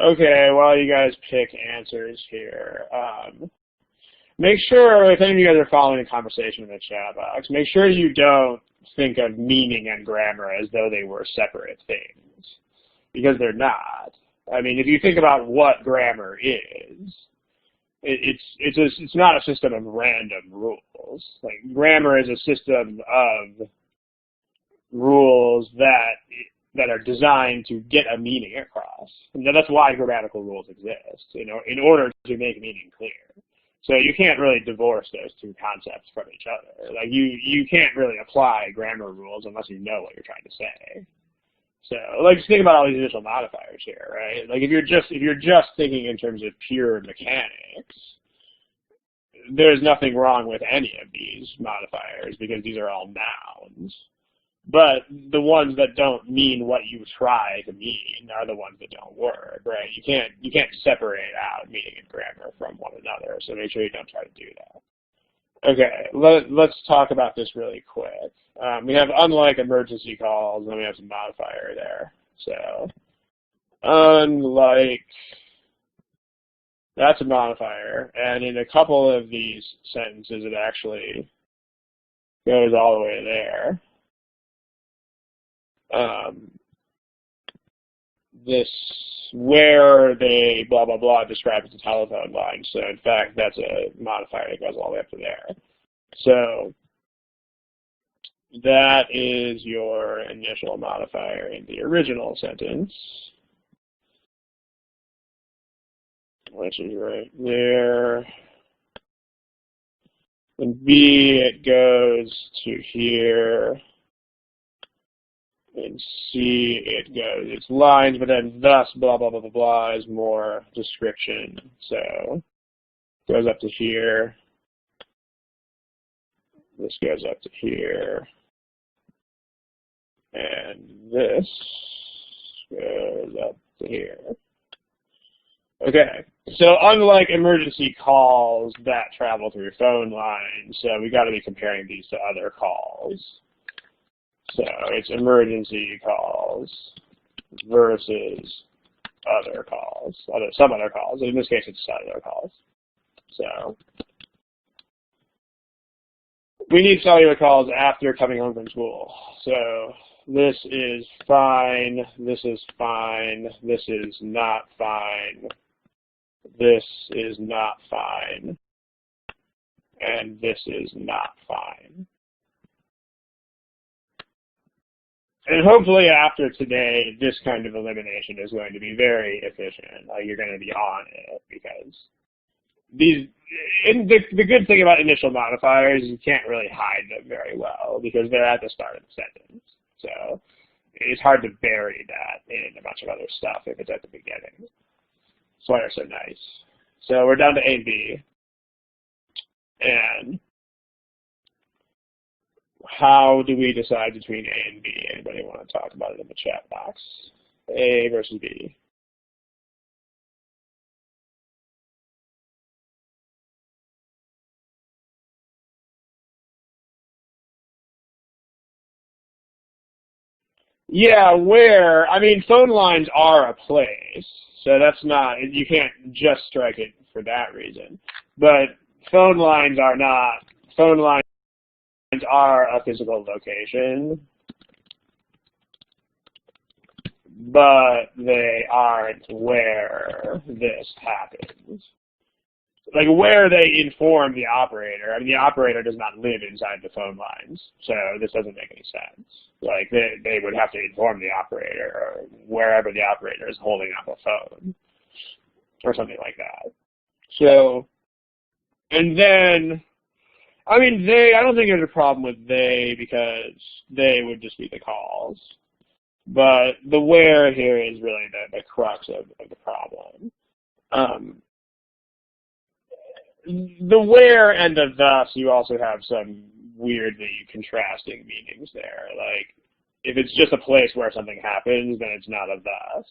Okay, while you guys pick answers here, make sure, if any of you guys are following the conversation in the chat box, make sure you don't think of meaning and grammar as though they were separate things, because they're not. I mean, if you think about what grammar is, it's not a system of random rules. Like, grammar is a system of rules that are designed to get a meaning across. And that's why grammatical rules exist, in order to make meaning clear. So you can't really divorce those two concepts from each other. Like you can't really apply grammar rules unless you know what you're trying to say. So like just think about all these initial modifiers here, right? Like if you're just thinking in terms of pure mechanics, there's nothing wrong with any of these modifiers because these are all nouns. But the ones that don't mean what you try to mean are the ones that don't work, right? You can't separate out meaning and grammar from one another, so make sure you don't try to do that. Okay, let's talk about this really quick. We have unlike emergency calls, and we have some modifier there. So unlike, that's a modifier, and in a couple of these sentences it actually goes all the way there. This where they blah blah blah describes the telephone line. So in fact, that's a modifier that goes all the way up to there. So that is your initial modifier in the original sentence, which is right there. And B, it goes to here. And C, it's lines, but then thus blah, blah, blah, blah, blah is more description. So it goes up to here. This goes up to here. And this goes up to here. Okay, so unlike emergency calls that travel through phone lines, so we got to be comparing these to other calls. So it's emergency calls versus other calls, some other calls. In this case, it's cellular calls. So we need cellular calls after coming home from school. So this is fine, this is fine, this is not fine, this is not fine, and this is not fine. And hopefully after today, this kind of elimination is going to be very efficient. Like, you're going to be on it, because the good thing about initial modifiers is you can't really hide them very well, because they're at the start of the sentence. So it's hard to bury that in a bunch of other stuff if it's at the beginning. That's why they're so nice. So we're down to A and B. And how do we decide between A and B? Anybody want to talk about it in the chat box? A versus B. Yeah, where, I mean, phone lines are a place, so that's not, you can't just strike it for that reason. But phone lines are not, phone lines are a physical location, but they aren't where this happens. Like, where they inform the operator, I mean, the operator does not live inside the phone lines, so this doesn't make any sense. Like, they would have to inform the operator, or wherever the operator is holding up a phone, or something like that. So, and then, I mean, I don't think there's a problem with they, because they would just be the calls. But the where here is really the crux of the problem. The where and the thus, you also have some weirdly contrasting meanings there. Like, if it's just a place where something happens, then it's not a thus.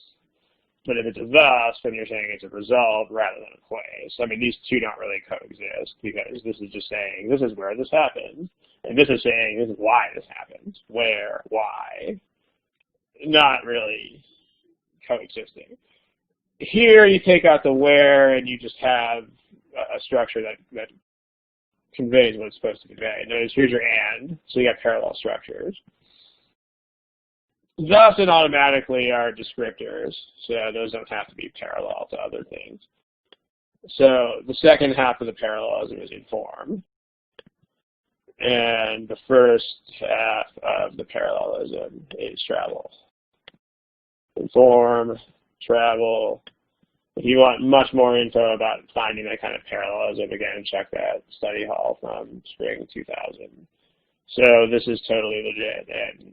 But if it's a thus, then you're saying it's a result rather than a place. I mean, these two don't really coexist, because this is just saying this is where this happens, and this is saying this is why this happens. Where, why. Not really coexisting. Here you take out the where and you just have a structure that conveys what it's supposed to convey. Notice here's your and, so you got parallel structures. Thus and automatically are descriptors, so those don't have to be parallel to other things. So the second half of the parallelism is inform, and the first half of the parallelism is travel. Inform, travel. If you want much more info about finding that kind of parallelism, again, check that study hall from spring 2000. So this is totally legit, and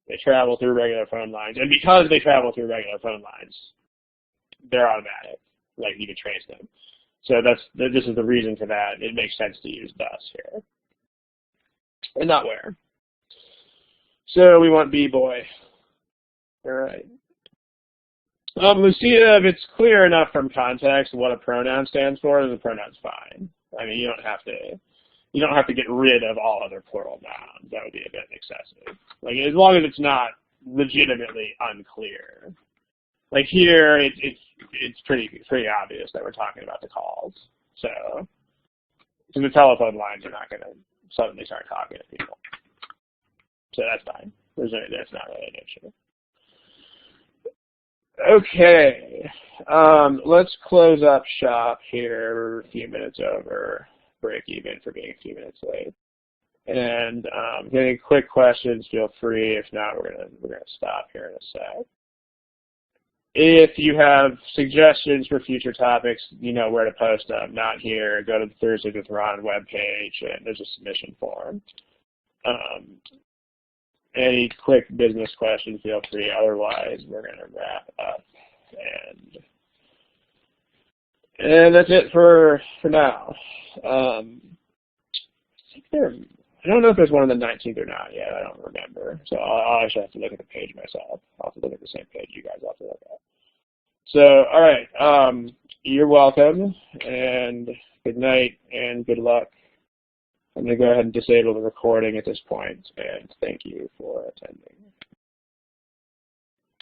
they travel through regular phone lines. And because they travel through regular phone lines, they're automatic. Like, you can trace them. So this is the reason for that. It makes sense to use thus here, and not where. So we want B-boy. All right. Lucia, if it's clear enough from context what a pronoun stands for, then the pronoun's fine. I mean, you don't have to get rid of all other plural nouns. That would be a bit excessive. Like, as long as it's not legitimately unclear. Like here, it's pretty obvious that we're talking about the calls. So, because the telephone lines are not going to suddenly start talking to people. So that's fine. That's not really an issue. Okay, let's close up shop here. A few minutes over, break even for being a few minutes late. And any quick questions, feel free. If not, we're gonna stop here in a sec. If you have suggestions for future topics, you know where to post them. Not here. Go to the Thursdays with Ron webpage, and there's a submission form. Any quick business questions, feel free. Otherwise, we're going to wrap up. And that's it for now. I don't know if there's one on the 19th or not yet. I don't remember. So I'll actually have to look at the page myself. I'll have to look at the same page you guys have to look at. So, all right. You're welcome, and good night, and good luck. I'm going to go ahead and disable the recording at this point, and thank you for attending.